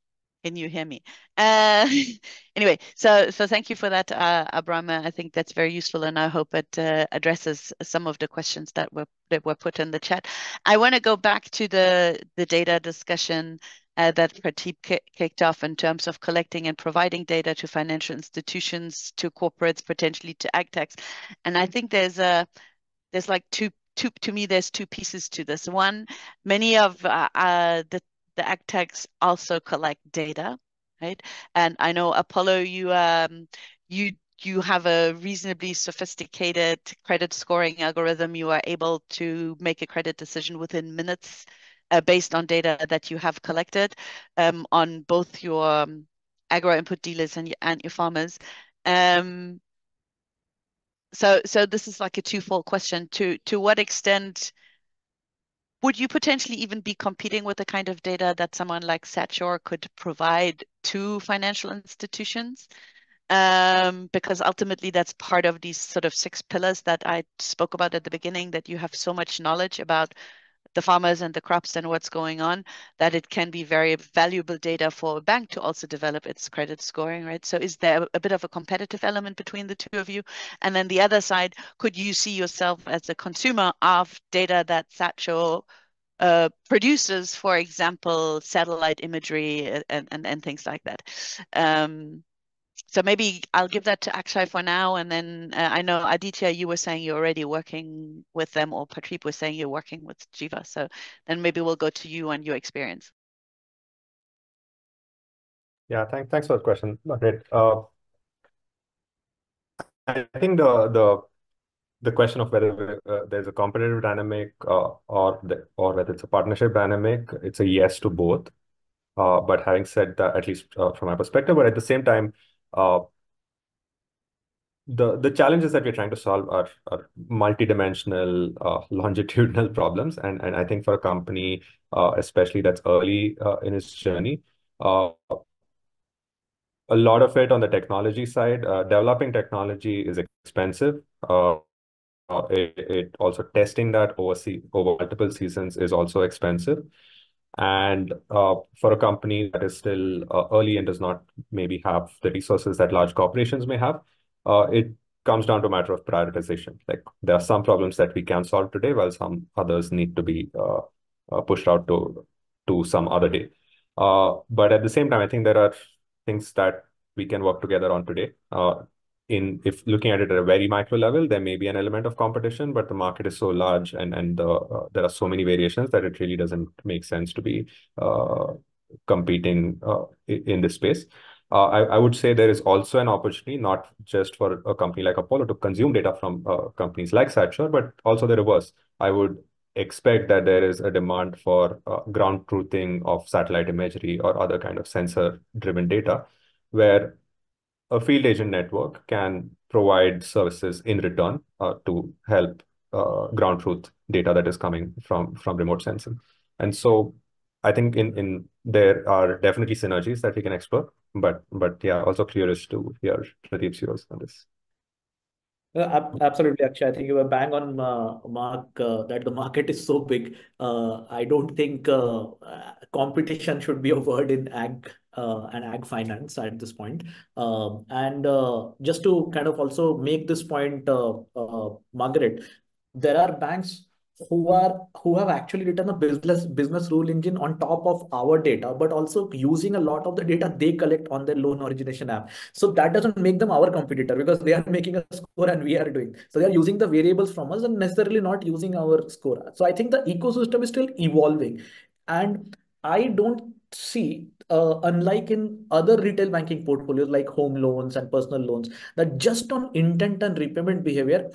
Can you hear me? Anyway, so thank you for that, Abram. I think that's very useful, and I hope it addresses some of the questions that were put in the chat. I want to go back to the data discussion that Prateep kicked off in terms of collecting and providing data to financial institutions, to corporates, potentially to agtechs. And I think there's like to me, there's two pieces to this. One, many of the agtechs also collect data, right? And I know Apollo, you have a reasonably sophisticated credit scoring algorithm. You are able to make a credit decision within minutes based on data that you have collected on both your agro input dealers and your farmers. So this is like a twofold question. To what extent would you potentially even be competing with the kind of data that someone like Satshore could provide to financial institutions? Because ultimately that's part of these sort of 6 pillars that I spoke about at the beginning, that you have so much knowledge about the farmers and the crops and what's going on, that it can be very valuable data for a bank to also develop its credit scoring, right? So is there a bit of a competitive element between the two of you? And then the other side, could you see yourself as a consumer of data that Satcho produces, for example, satellite imagery and things like that? So maybe I'll give that to Akshay for now, and then I know Aditya, you were saying you're already working with them, or Patrick was saying you're working with Jiva. So then maybe we'll go to you and your experience. Yeah, thanks for the question, Margaret. I think the question of whether there's a competitive dynamic or whether it's a partnership dynamic, it's a yes to both. But having said that, at least from my perspective, but at the same time, the challenges that we're trying to solve are multidimensional, longitudinal problems, and I think for a company, especially that's early in its journey, a lot of it on the technology side, developing technology is expensive. It also testing that over multiple seasons is also expensive. And for a company that is still early and does not maybe have the resources that large corporations may have, it comes down to a matter of prioritization. Like there are some problems that we can solve today, while some others need to be pushed out to some other day. But at the same time, I think there are things that we can work together on today. If looking at it at a very micro level, there may be an element of competition, but the market is so large and there are so many variations that it really doesn't make sense to be competing in this space. I would say there is also an opportunity, not just for a company like Apollo to consume data from companies like Satshore, but also the reverse. I would expect that there is a demand for ground truthing of satellite imagery or other kind of sensor-driven data, where a field agent network can provide services in return to help ground truth data that is coming from remote sensing. And so I think in there are definitely synergies that we can explore. But yeah, also curious to hear Pradeep's views on this. Absolutely, Akshay. I think you were bang on mark that the market is so big. I don't think competition should be a word in ag and ag finance at this point. And just to kind of also make this point, Margaret, there are banks who have actually written a business rule engine on top of our data, but also using a lot of the data they collect on their loan origination app. So that doesn't make them our competitor because they are making a score and we are doing. So they are using the variables from us and necessarily not using our score. So I think the ecosystem is still evolving. And I don't see, unlike in other retail banking portfolios like home loans and personal loans, that just on intent and repayment behavior,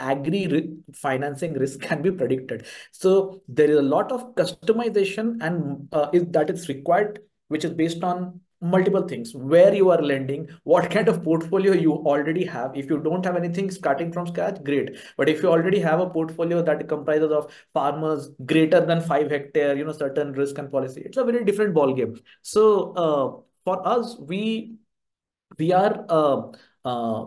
financing risk can be predicted. So there is a lot of customization and that is required, which is based on multiple things: where you are lending, what kind of portfolio you already have. If you don't have anything starting from scratch, great. But if you already have a portfolio that comprises of farmers greater than 5 hectare, certain risk and policy, it's a very different ball game. So for us, we are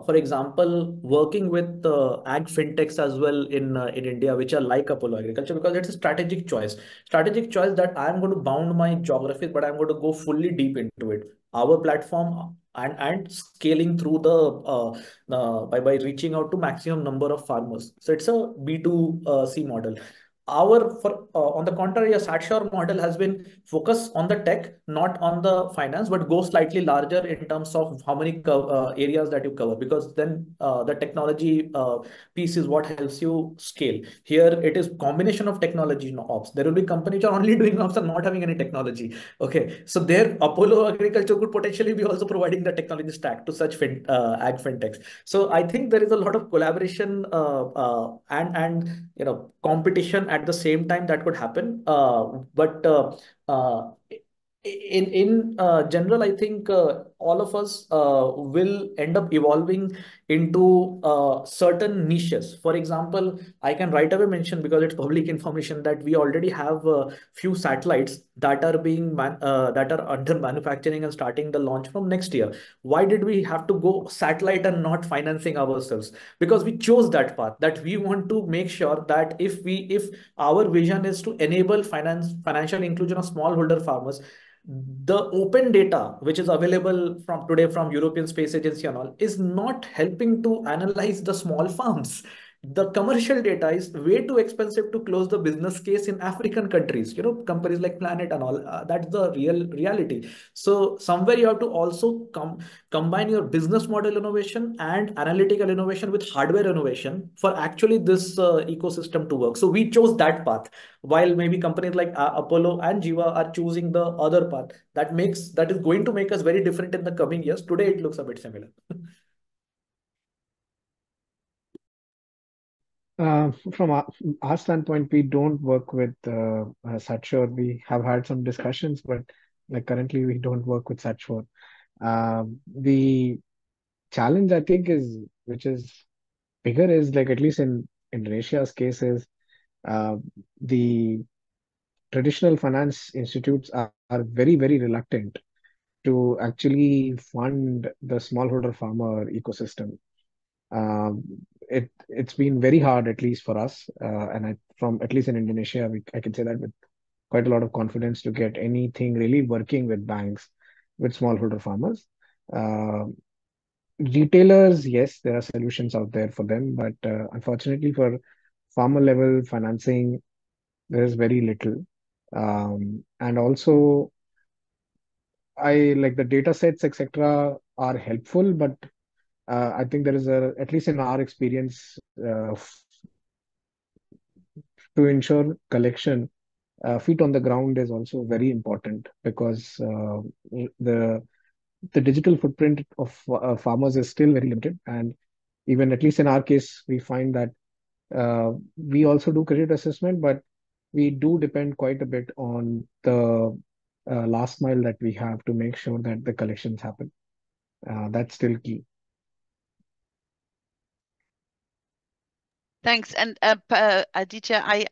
for example working with ag fintechs as well in India, which are like Apollo Agriculture, because it's a strategic choice that I'm going to bound my geographies, but I'm going to go fully deep into it. Our platform and scaling through the by reaching out to maximum number of farmers. So it's a B2C model. On the contrary, a Satshore model has been focused on the tech, not on the finance, but go slightly larger in terms of how many areas that you cover, because then the technology piece is what helps you scale. Here, it is combination of technology and ops. There will be companies which are only doing ops and not having any technology. Okay, so there, Apollo Agriculture could potentially be also providing the technology stack to such ag fintechs. So I think there is a lot of collaboration and competition at the same time that could happen. But uh, in general, I think all of us will end up evolving into certain niches. For example, I can right away mention, because it's public information, that we already have a few satellites that are that are under manufacturing and starting the launch from next year. Why did we have to go satellite and not financing ourselves? Because we chose that path, that we want to make sure that if our vision is to enable financial inclusion of smallholder farmers, the open data which is available from today from European Space Agency and all is not helping to analyze the small farms. The commercial data is way too expensive to close the business case in African countries, companies like Planet and all. That's the reality. So somewhere you have to also combine your business model innovation and analytical innovation with hardware innovation for actually this ecosystem to work. So we chose that path, while maybe companies like Apollo and Jiva are choosing the other path. That is going to make us very different in the coming years. Today it looks a bit similar. From our standpoint, we don't work with Satshore. We have had some discussions, but like currently we don't work with Satshore. The challenge, I think, which is bigger, is like, at least in Indonesia's case, is the traditional finance institutes are very, very reluctant to actually fund the smallholder farmer ecosystem. Um, it's been very hard, at least for us, and from at least in Indonesia, I can say that with quite a lot of confidence, to get anything really working with banks with smallholder farmers. Uh, Retailers, yes, there are solutions out there for them, but unfortunately for farmer level financing, there is very little. And also, I like the data sets, etc., are helpful, but I think there is at least in our experience, to ensure collection, feet on the ground is also very important, because the the digital footprint of farmers is still very limited. And even at least in our case, we find that we also do credit assessment, but we do depend quite a bit on the last mile that we have to make sure that the collections happen. That's still key. Thanks. And Aditya,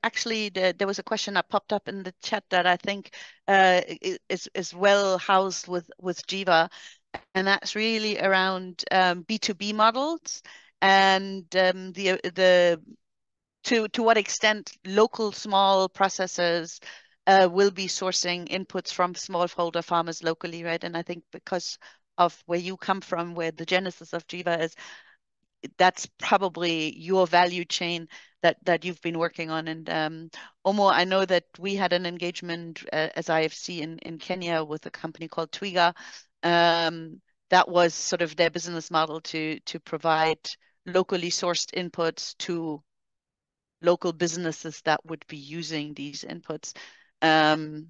there was a question that popped up in the chat that I think is well housed with Jiva. and that's really around B2B models and to what extent local small processors will be sourcing inputs from smallholder farmers locally, right? And I think because of where you come from, where the genesis of Jiva is, that's probably your value chain that you've been working on. And Omo, I know that we had an engagement as IFC in Kenya with a company called Twiga. That was sort of their business model to provide locally sourced inputs to local businesses that would be using these inputs. And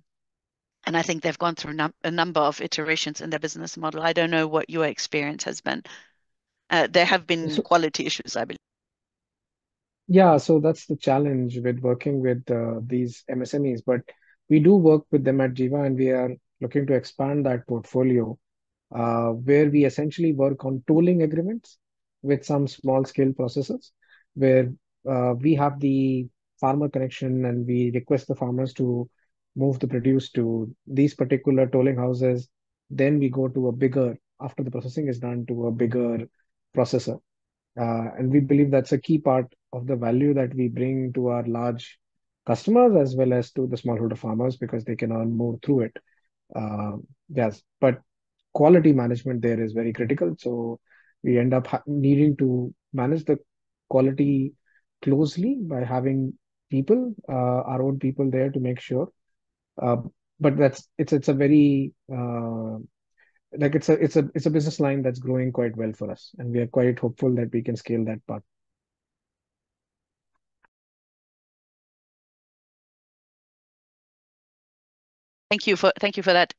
I think they've gone through a number of iterations in their business model. I don't know what your experience has been. There have been quality issues, I believe. Yeah, so that's the challenge with working with these MSMEs. But we do work with them at Jiva, and we are looking to expand that portfolio where we essentially work on tolling agreements with some small scale processors, where we have the farmer connection and we request the farmers to move the produce to these particular tolling houses. Then we go to a bigger, after the processing is done, to a bigger processor. And we believe that's a key part of the value that we bring to our large customers as well as to the smallholder farmers because they can earn more through it. Yes, but quality management there is very critical. So we end up needing to manage the quality closely by having people, our own people there to make sure. But it's a very like it's a business line that's growing quite well for us, and we are quite hopeful that we can scale that part. Thank you for that.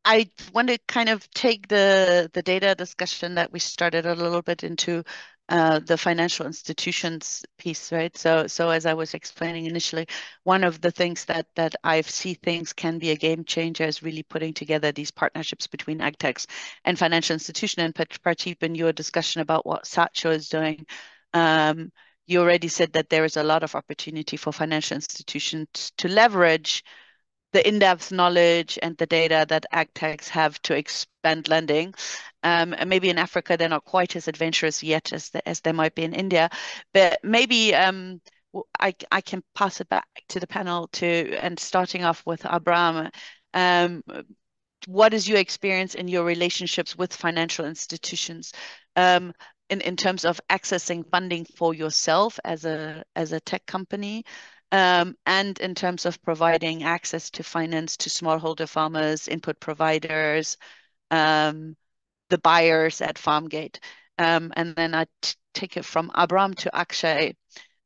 I want to kind of take the data discussion that we started a little bit into the financial institutions piece, right? So as I was explaining initially, one of the things that IFC thinks can be a game changer is really putting together these partnerships between agtechs and financial institution. And Pardeep, in your discussion about what Satcho is doing, you already said that there is a lot of opportunity for financial institutions to leverage the in-depth knowledge and the data that agtechs have to expand lending. And maybe in Africa, they're not quite as adventurous yet as they might be in India. But maybe I can pass it back to the panel and starting off with Abraham. What is your experience in your relationships with financial institutions in terms of accessing funding for yourself as a tech company? And in terms of providing access to finance to smallholder farmers, input providers, the buyers at Farmgate. And then I take it from Abram to Akshay,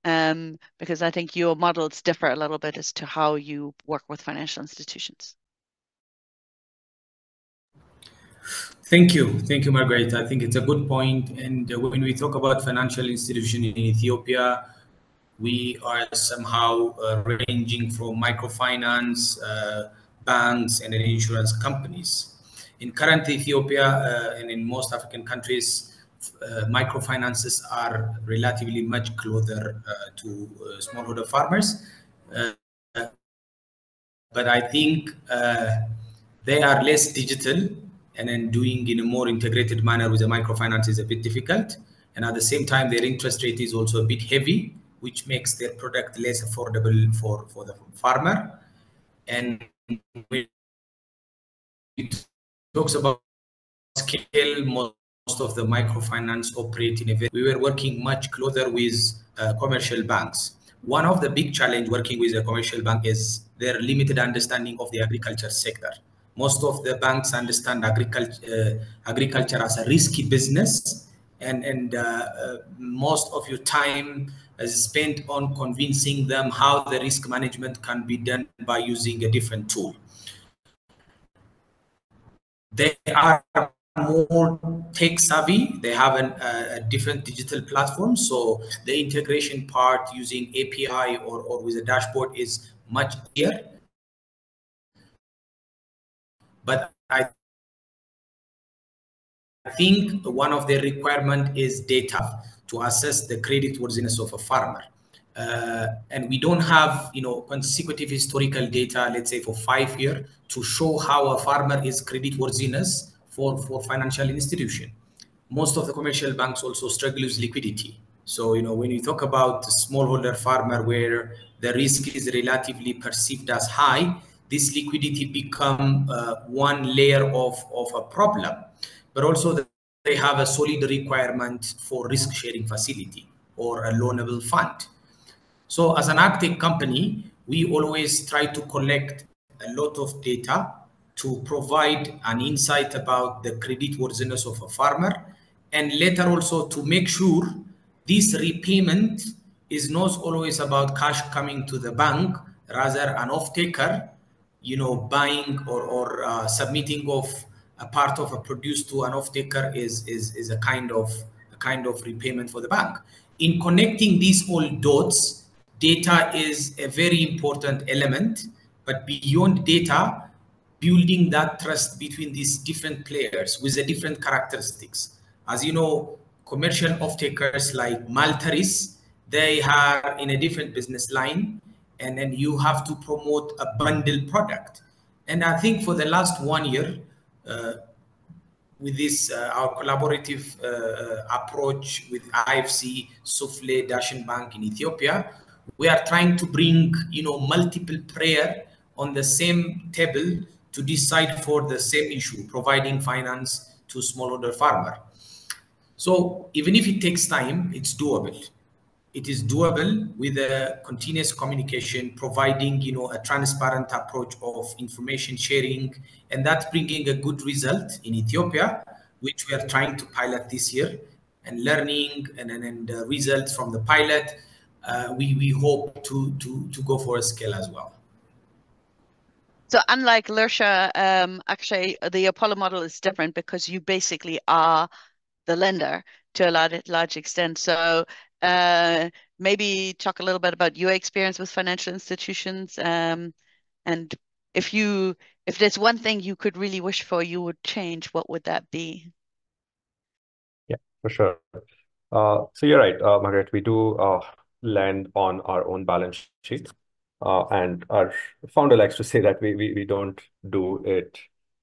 because I think your models differ a little bit as to how you work with financial institutions. Thank you, Margaret. I think it's a good point. And when we talk about financial institution in Ethiopia, we are somehow ranging from microfinance, banks, and insurance companies. In current Ethiopia and in most African countries, microfinances are relatively much closer to smallholder farmers. But I think they are less digital, and then doing in a more integrated manner with the microfinance is a bit difficult. And at the same time, their interest rate is also a bit heavy, which makes their product less affordable for the farmer. And when it talks about scale, most of the microfinance operate in a very, we were working much closer with commercial banks. One of the big challenge working with a commercial bank is their limited understanding of the agriculture sector. Most of the banks understand agriculture as a risky business, and most of your time is spent on convincing them how the risk management can be done by using a different tool. They are more tech savvy. They have a different digital platform. So the integration part using API or with a dashboard is much easier. But I think one of the requirement is data to assess the creditworthiness of a farmer. And we don't have, consecutive historical data, let's say for 5 years, to show how a farmer is creditworthiness for financial institution. Most of the commercial banks also struggle with liquidity. So, when you talk about smallholder farmer where the risk is relatively perceived as high, this liquidity become one layer of a problem. But also they have a solid requirement for risk sharing facility or a loanable fund. So as an agtech company, we always try to collect a lot of data to provide an insight about the creditworthiness of a farmer, and later also to make sure this repayment is not always about cash coming to the bank, rather an off-taker, buying or submitting of a part of a produce to an off-taker is a kind of repayment for the bank. In connecting these all dots, data is a very important element, but beyond data, building that trust between these different players with the different characteristics. As you know, commercial off-takers like Maltaris, they are in a different business line, and then you have to promote a bundled product. And I think for the last 1 year, with this our collaborative approach with IFC, Souffle, Dashin Bank in Ethiopia, we are trying to bring multiple player on the same table to decide for the same issue, providing finance to smallholder farmer. So even if it takes time, it's doable. It is doable with a continuous communication, providing a transparent approach of information sharing, and that's bringing a good result in Ethiopia, which we are trying to pilot this year, and learning and results from the pilot. We hope to go for a scale as well. So unlike Lursha, actually the Apollo model is different because you basically are the lender to a large extent. So maybe talk a little bit about your experience with financial institutions, and if there's one thing you could really wish for you would change, what would that be? Yeah, for sure. So you're right, Margaret, we do lend on our own balance sheet. And our founder likes to say that we don't do it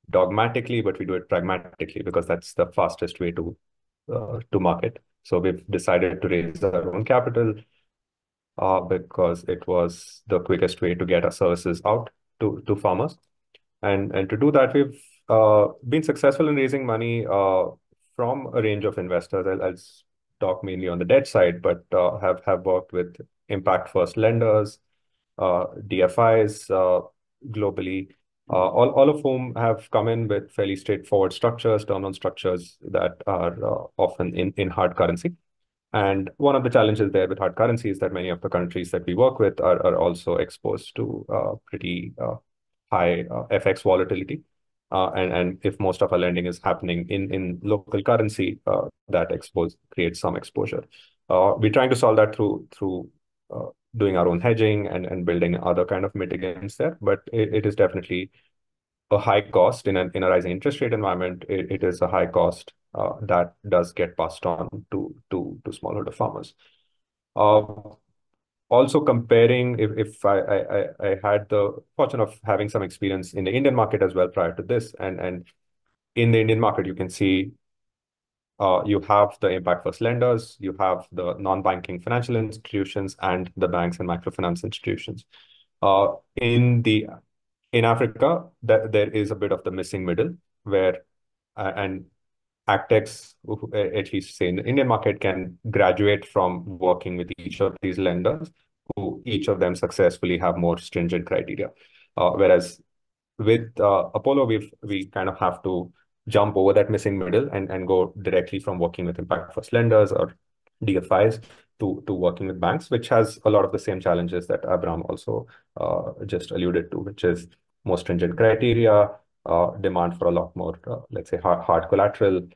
dogmatically, but we do it pragmatically, because that's the fastest way to market. So we've decided to raise our own capital because it was the quickest way to get our services out to farmers. And to do that, we've been successful in raising money from a range of investors. I'll talk mainly on the debt side, but have worked with impact first lenders, DFIs globally, all of whom have come in with fairly straightforward structures, term loan structures that are often in hard currency. And one of the challenges there with hard currency is that many of the countries that we work with are also exposed to pretty high FX volatility. And if most of our lending is happening in local currency, that creates some exposure. We're trying to solve that through doing our own hedging and building other kind of mitigants there. But it is definitely a high cost in a rising interest rate environment. It is a high cost that does get passed on to smallholder farmers. Also comparing, if I had the fortune of having some experience in the Indian market as well prior to this, and in the Indian market, you can see you have the impact first lenders, you have the non-banking financial institutions, and the banks and microfinance institutions. In Africa, there is a bit of the missing middle where, and agtechs, at least say in the Indian market, can graduate from working with each of these lenders, who each of them successfully have more stringent criteria. Whereas with Apollo, we kind of have to jump over that missing middle and go directly from working with impact first lenders or DFIs to working with banks, which has a lot of the same challenges that Abraham also just alluded to, which is more stringent criteria, demand for a lot more, let's say, hard collateral,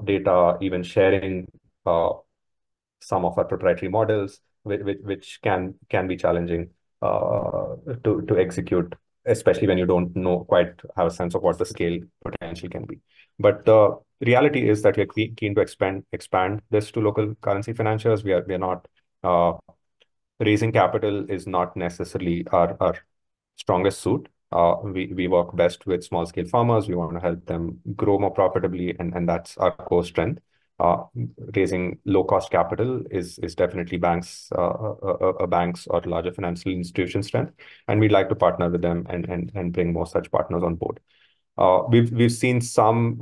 data, even sharing some of our proprietary models, which can be challenging to execute, especially when you don't quite have a sense of what the scale potential can be. But the reality is that we're keen to expand this to local currency financiers. We are not raising capital is not necessarily our strongest suit. We work best with small scale farmers. We want to help them grow more profitably, and that's our core strength. Raising low cost capital is definitely banks or larger financial institution strength, and we'd like to partner with them and bring more such partners on board. We've seen some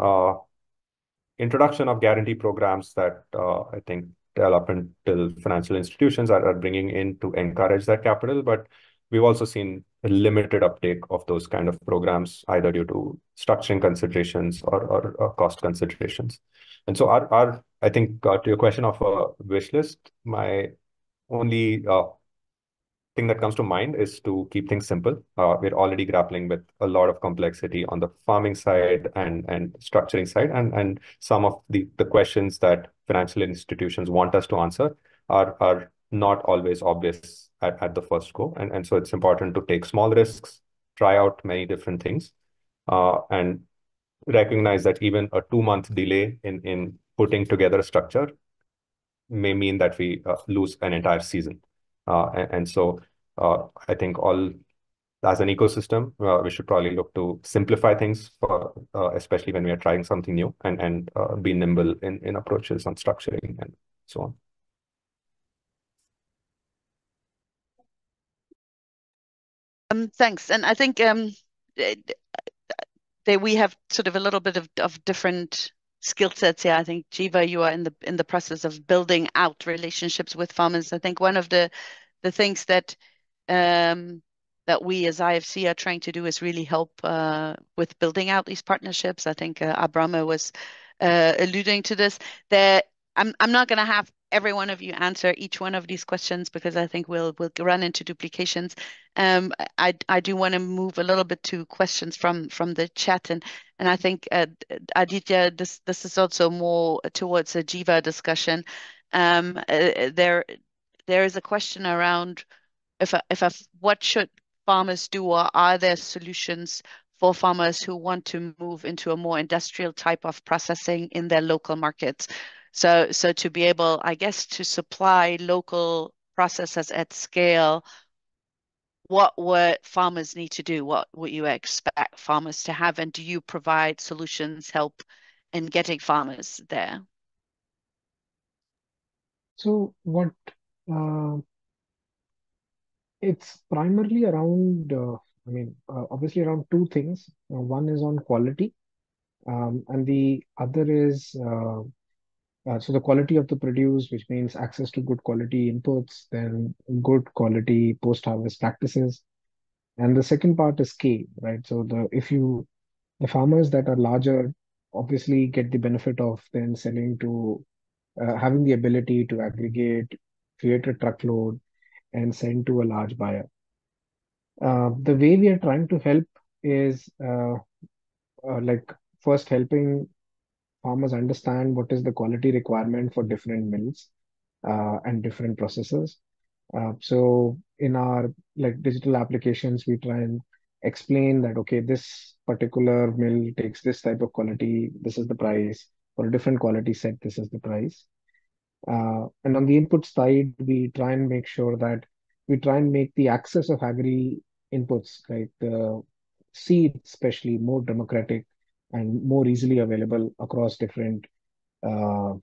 introduction of guarantee programs that I think developmental financial institutions are bringing in to encourage that capital, but we've also seen a limited uptake of those kind of programs, either due to structuring considerations or cost considerations. And so I think to your question of a wish list, my only thing that comes to mind is to keep things simple. We're already grappling with a lot of complexity on the farming side and structuring side, and some of the questions that financial institutions want us to answer are not always obvious at the first go. And so it's important to take small risks, try out many different things, and recognize that even a 2-month delay in putting together a structure may mean that we lose an entire season. And so I think as an ecosystem, we should probably look to simplify things, especially when we are trying something new, and be nimble in approaches on structuring and so on. Thanks. And I think we have sort of a little bit of different skill sets here. I think Jiva, you are in the process of building out relationships with farmers. I think one of the things that we as IFC are trying to do is really help with building out these partnerships. I think Abraham was alluding to this. I'm not going to have every one of you answer each one of these questions because I think we'll run into duplications. I do want to move a little bit to questions from the chat, and I think Aditya, this is also more towards a Jiva discussion. There is a question around what should farmers do, or are there solutions for farmers who want to move into a more industrial type of processing in their local markets? So to be able, I guess, to supply local processors at scale, what would farmers need to do? What would you expect farmers to have? And do you provide solutions, help in getting farmers there? So what it's primarily around, obviously around two things. One is on quality, and the other is so the quality of the produce, which means access to good quality inputs, then good quality post-harvest practices. And the second part is scale, right? So the farmers that are larger obviously get the benefit of then selling to having the ability to aggregate, create a truckload, and send to a large buyer. The way we are trying to help is like first helping farmers understand what is the quality requirement for different mills and different processes. So in our like digital applications, we try and explain that, okay, this particular mill takes this type of quality, this is the price. For a different quality set, this is the price. And on the input side, we try and make sure that we try and make the access of agri inputs, like the seed especially, more democratic and more easily available across different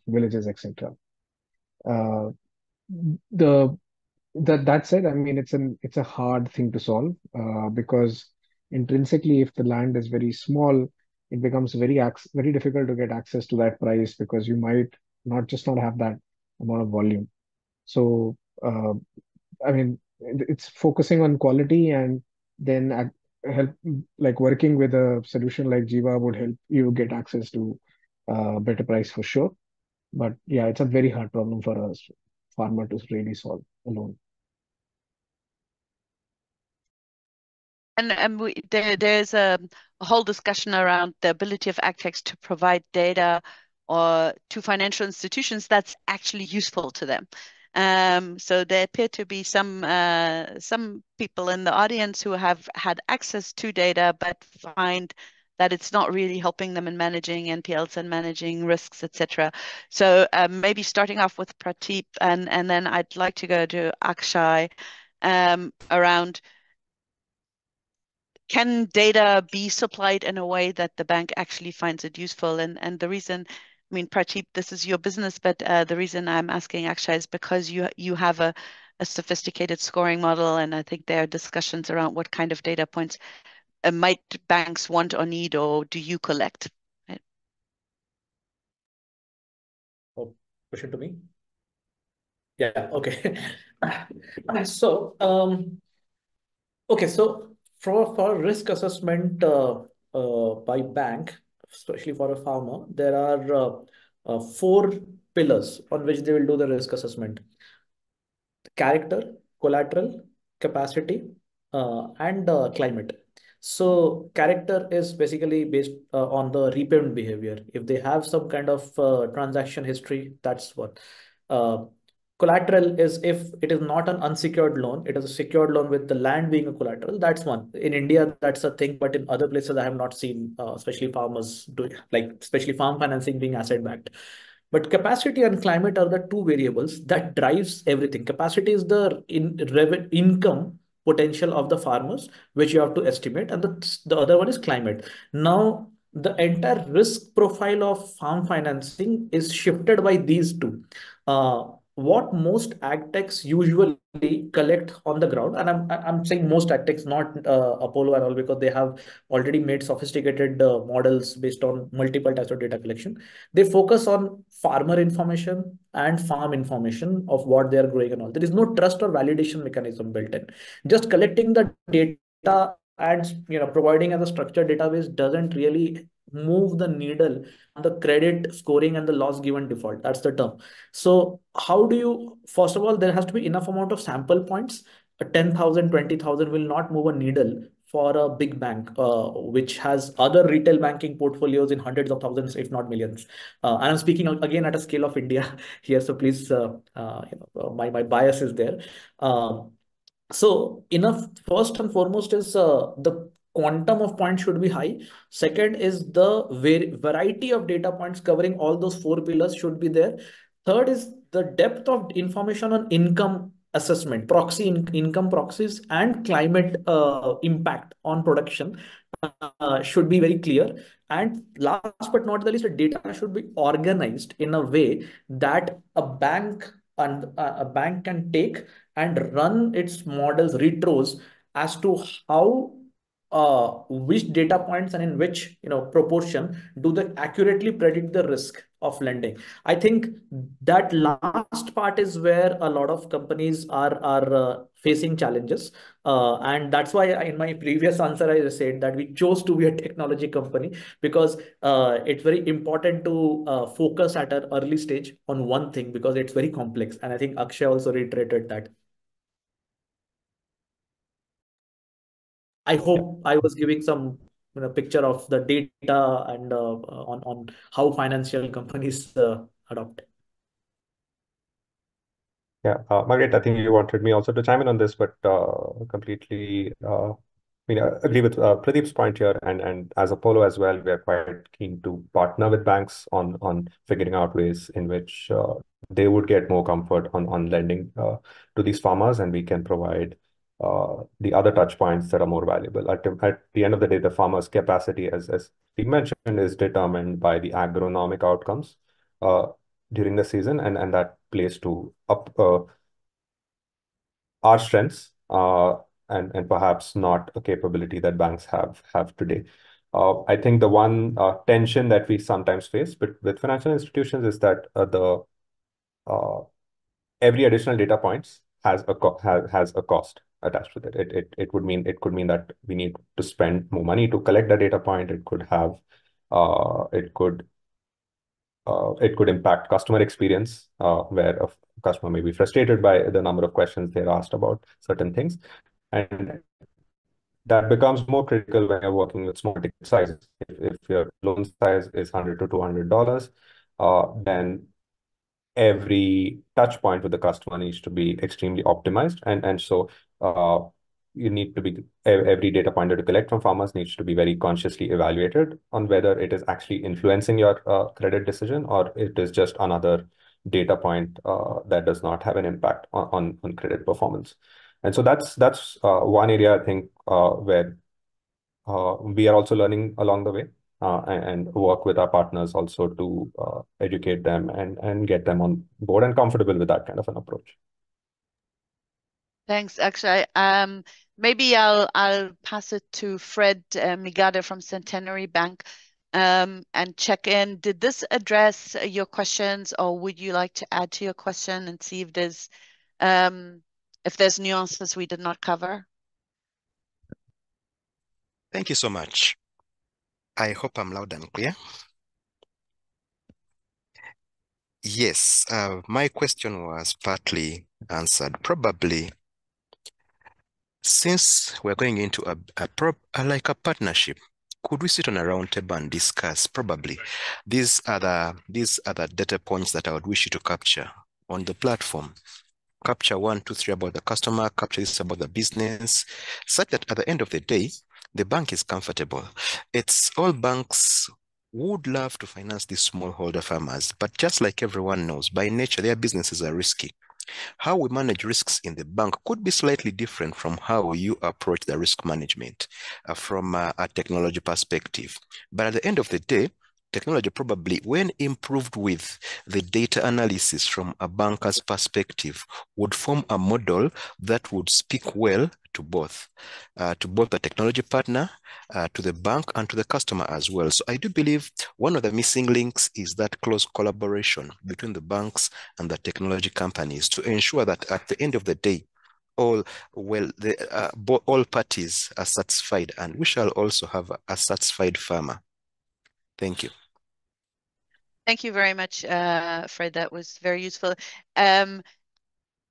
villages, etc. Uh, the that said, I mean it's a hard thing to solve because intrinsically, if the land is very small, it becomes very difficult to get access to that price because you might not have that amount of volume. So I mean, it's focusing on quality and then help like working with a solution like Jiva would help you get access to better price for sure. But yeah, it's a very hard problem for a farmer to really solve alone. And there's a whole discussion around the ability of agtechs to provide data or to financial institutions that's actually useful to them. So there appear to be some people in the audience who have had access to data but find that it's not really helping them in managing NPLs and managing risks, etc. So maybe starting off with Prateep, and then I'd like to go to Akshay around can data be supplied in a way that the bank actually finds it useful? And the reason, I mean, Prateep, this is your business, but the reason I'm asking Akshay is because you have a sophisticated scoring model, and I think there are discussions around what kind of data points might banks want or need, or do you collect? Right? Oh, question to me? Yeah, okay. So, okay, so for risk assessment by bank, especially for a farmer, there are four pillars on which they will do the risk assessment: character, collateral, capacity, and climate. So character is basically based on the repayment behavior. If they have some kind of transaction history, that's what. Uh, Collateral is if it is not an unsecured loan, it is a secured loan with the land being a collateral. That's one. In India, that's a thing, but in other places, I have not seen, especially farmers doing, like especially farm financing being asset backed. But capacity and climate are the two variables that drives everything. Capacity is the income potential of the farmers, which you have to estimate, and the other one is climate. Now, the entire risk profile of farm financing is shifted by these two. What most agtechs usually collect on the ground, and I'm saying most agtechs, not Apollo and all, because they have already made sophisticated models based on multiple types of data collection. They focus on farmer information and farm information of what they are growing and all. There is no trust or validation mechanism built in. Just collecting the data and providing as a structured database doesn't really move the needle on the credit scoring and the loss given default. That's the term. So how do you, first of all, there has to be enough amount of sample points. 10,000, 20,000 will not move a needle for a big bank, which has other retail banking portfolios in hundreds of thousands, if not millions. And I'm speaking again at a scale of India here, so please, my bias is there. So enough, first and foremost is the quantum of points should be high. Second is the variety of data points covering all those four pillars should be there. Third is the depth of information on income assessment, income proxies, and climate impact on production should be very clear. And last but not the least, the data should be organized in a way that a bank can take and run its models retros as to how which data points and in which proportion do they accurately predict the risk of lending. I think that last part is where a lot of companies are facing challenges, and that's why in my previous answer I said that we chose to be a technology company, because it's very important to focus at an early stage on one thing because it's very complex, and I think Akshay also reiterated that. I hope I was giving some picture of the data and on how financial companies adopt. Yeah, Margaret, I think you wanted me also to chime in on this, but completely I agree with Pradeep's point here, and as Apollo as well, we are quite keen to partner with banks on figuring out ways in which they would get more comfort on lending to these farmers, and we can provide the other touch points that are more valuable. At the end of the day, the farmer's capacity, as we mentioned, is determined by the agronomic outcomes during the season, and that plays to up our strengths and perhaps not a capability that banks have today. I think the one tension that we sometimes face with financial institutions is that every additional data points has a cost attached with it. It could mean that we need to spend more money to collect the data point. It could have it could impact customer experience, where a customer may be frustrated by the number of questions they're asked about certain things. And that becomes more critical when you're working with small ticket sizes. If your loan size is $100 to $200, then every touch point with the customer needs to be extremely optimized. And so you need to be, every data point that you collect from farmers needs to be very consciously evaluated on whether it is actually influencing your credit decision, or it is just another data point that does not have an impact on credit performance. And so that's one area I think where we are also learning along the way and work with our partners also to educate them and get them on board and comfortable with that kind of an approach. Thanks, Akshay. Maybe I'll pass it to Fred Migada from Centenary Bank and check in. Did this address your questions, or would you like to add to your question and see if there's nuances we did not cover? Thank you so much. I hope I'm loud and clear. Yes, my question was partly answered. Probably, since we're going into like a partnership, could we sit on a round table and discuss probably these are the data points that I would wish you to capture on the platform? Capture 1, 2, 3 about the customer, capture this about the business, such that at the end of the day, the bank is comfortable. It's all banks would love to finance these smallholder farmers, but just like everyone knows, by nature, their businesses are risky. How we manage risks in the bank could be slightly different from how you approach the risk management from a technology perspective. But at the end of the day, technology probably, when improved with the data analysis from a banker's perspective, would form a model that would speak well to both the technology partner, to the bank, and to the customer as well. So I do believe one of the missing links is that close collaboration between the banks and the technology companies to ensure that at the end of the day, all parties are satisfied, and we shall also have a satisfied farmer. Thank you. Thank you very much, Fred. That was very useful.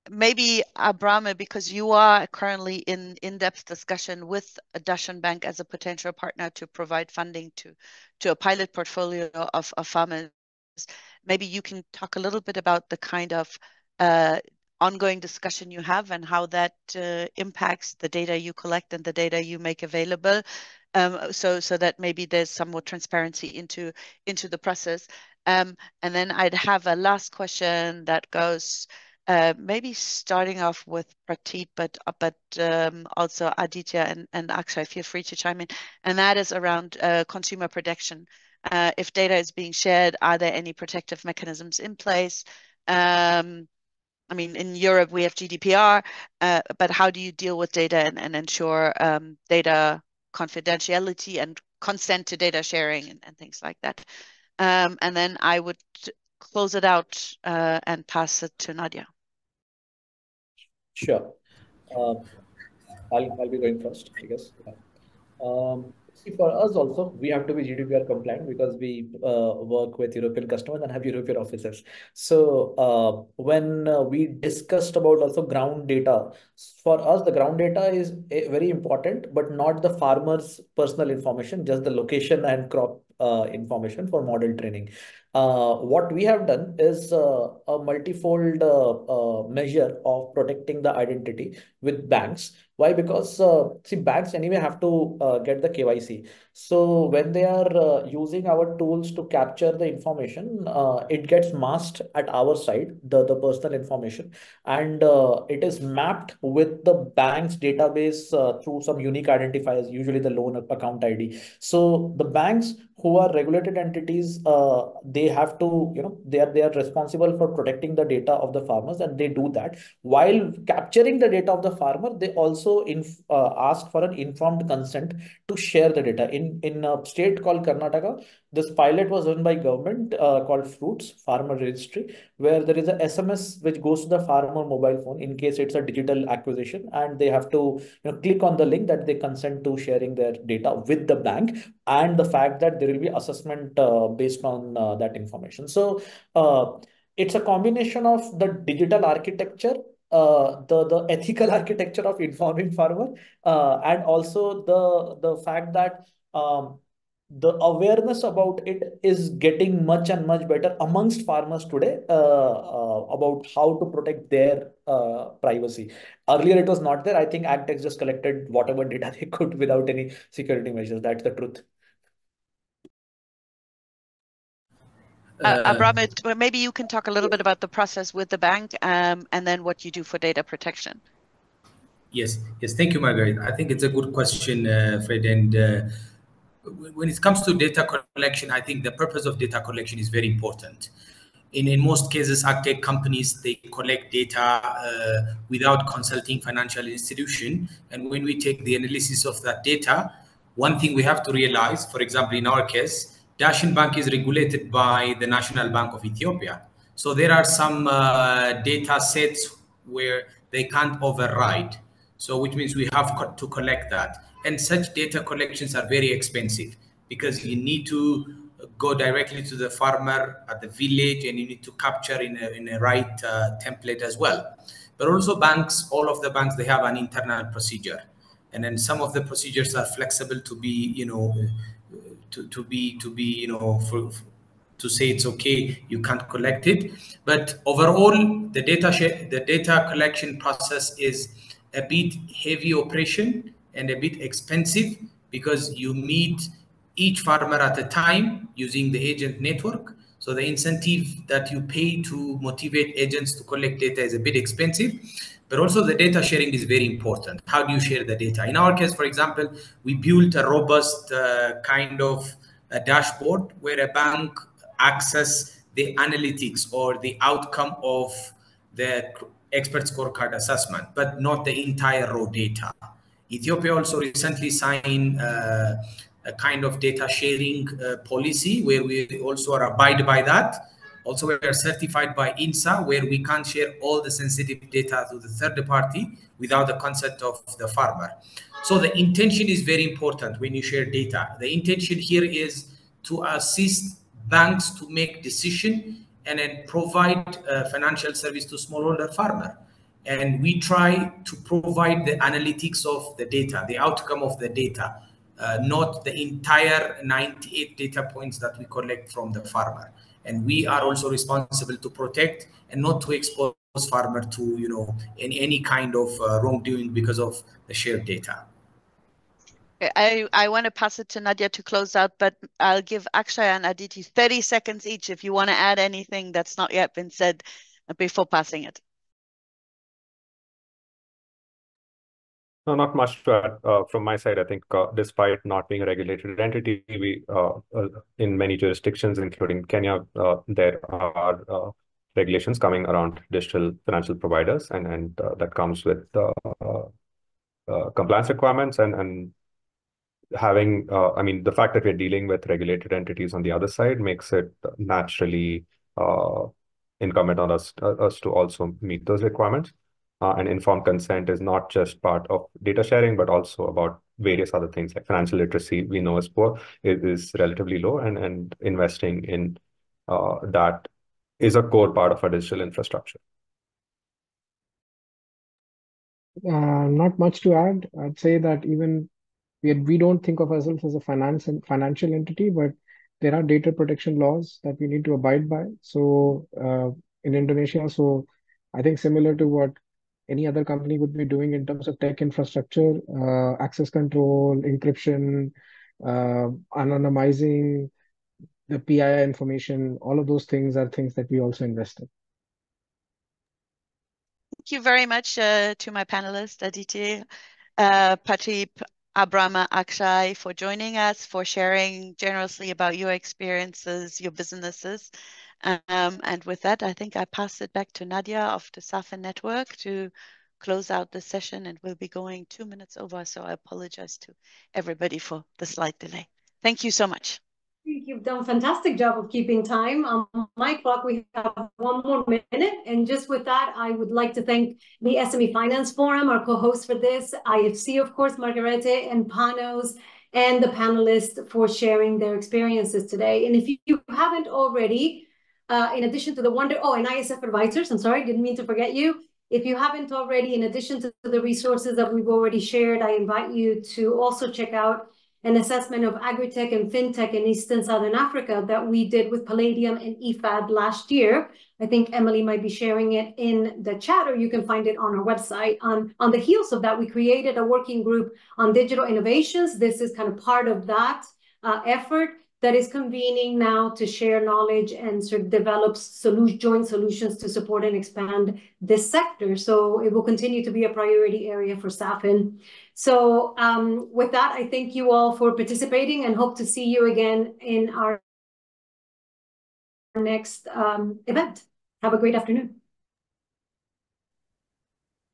Maybe Abraham, because you are currently in in-depth discussion with Dashan Bank as a potential partner to provide funding to a pilot portfolio of farmers. Maybe you can talk a little bit about the kind of ongoing discussion you have and how that impacts the data you collect and the data you make available, so that maybe there's some more transparency into the process. And then I'd have a last question that goes maybe starting off with Prateep, but also Aditya and Akshay, feel free to chime in. And that is around consumer protection. If data is being shared, are there any protective mechanisms in place? I mean, in Europe, we have GDPR, but how do you deal with data and ensure data confidentiality and consent to data sharing and things like that? And then I would close it out and pass it to Nadia. Sure. I'll be going first, I guess. See, for us also, we have to be GDPR compliant because we work with European customers and have European offices. So when we discussed about also ground data, for us, the ground data is very important, but not the farmer's personal information, just the location and crop information for model training. What we have done is a multifold measure of protecting the identity with banks. Why? Because see, banks anyway have to get the KYC. So when they are using our tools to capture the information, it gets masked at our side, the personal information, and it is mapped with the bank's database through some unique identifiers, usually the loan account ID. So the banks who are regulated entities, they have to, they are responsible for protecting the data of the farmers, and they do that. While capturing the data of the farmer, they also ask for an informed consent to share the data. In a state called Karnataka, this pilot was run by government called Fruits Farmer Registry, where there is a SMS which goes to the farmer mobile phone in case it's a digital acquisition, and they have to click on the link that they consent to sharing their data with the bank, and the fact that there will be assessment based on that information. So it's a combination of the digital architecture, the ethical architecture of informing farmer, and also the fact that the awareness about it is getting much and much better amongst farmers today about how to protect their privacy. Earlier, it was not there. I think agtechs just collected whatever data they could without any security measures. That's the truth. Abraham, maybe you can talk a little bit about the process with the bank and then what you do for data protection. Yes, yes. Thank you, Margaret. I think it's a good question, Fred. And when it comes to data collection, I think the purpose of data collection is very important. In most cases, agtech companies, they collect data without consulting financial institution. And when we take the analysis of that data, one thing we have to realize, for example, in our case, Dashin Bank is regulated by the National Bank of Ethiopia. So there are some data sets where they can't override. So which means we have to collect that. And such data collections are very expensive because you need to go directly to the farmer at the village, and you need to capture in a right template as well. But also banks, all of the banks, they have an internal procedure. And then some of the procedures are flexible to be, to say it's okay, you can't collect it. But overall, the data collection process is a bit heavy operation and a bit expensive because you meet each farmer at a time using the agent network. So the incentive that you pay to motivate agents to collect data is a bit expensive, but also the data sharing is very important. How do you share the data? In our case, for example, we built a robust kind of a dashboard where a bank access the analytics or the outcome of the expert scorecard assessment, but not the entire raw data. Ethiopia also recently signed a kind of data sharing policy where we also are abide by that. Also, we are certified by INSA, where we can't share all the sensitive data to the third party without the consent of the farmer. So the intention is very important when you share data. The intention here is to assist banks to make decision and then provide financial service to smallholder farmer. And we try to provide the analytics of the data, the outcome of the data, not the entire 98 data points that we collect from the farmer. And we are also responsible to protect and not to expose farmer to, in any kind of wrongdoing because of the shared data. I want to pass it to Nadia to close out, but I'll give Akshay and Aditi 30 seconds each if you want to add anything that's not yet been said before passing it. No, not much to add from my side. I think despite not being a regulated entity, we in many jurisdictions, including Kenya, there are regulations coming around digital financial providers, and that comes with compliance requirements and having, I mean, the fact that we're dealing with regulated entities on the other side makes it naturally incumbent on us to also meet those requirements. And informed consent is not just part of data sharing, but also about various other things like financial literacy. We know is poor, is relatively low, and investing in that is a core part of our digital infrastructure. Not much to add. I'd say that even we don't think of ourselves as a financial entity, but there are data protection laws that we need to abide by. So in Indonesia, so I think similar to what any other company would be doing in terms of tech infrastructure, access control, encryption, anonymizing the PII information, all of those things are things that we also invest in. Thank you very much to my panelists, Aditi, Prateep, Abrama, Akshay, for joining us, for sharing generously about your experiences, your businesses. And with that, I think I pass it back to Nadia of the Safin Network to close out the session, and we'll be going 2 minutes over, so I apologize to everybody for the slight delay. Thank you so much. You've done a fantastic job of keeping time. On my clock, we have 1 more minute. And just with that, I would like to thank the SME Finance Forum, our co-host for this, IFC, of course, Margarete and Panos, and the panelists for sharing their experiences today. And if you haven't already, in addition to the and ISF advisors, I'm sorry, didn't mean to forget you. If you haven't already, in addition to the resources that we've already shared, I invite you to also check out an assessment of agritech and fintech in East and Southern Africa that we did with Palladium and IFAD last year. I think Emily might be sharing it in the chat, or you can find it on our website. On the heels of that, we created a working group on digital innovations. This is kind of part of that effort. that is convening now to share knowledge and sort of develop joint solutions to support and expand this sector. So it will continue to be a priority area for SAFIN. So with that, I thank you all for participating and hope to see you again in our next event. Have a great afternoon.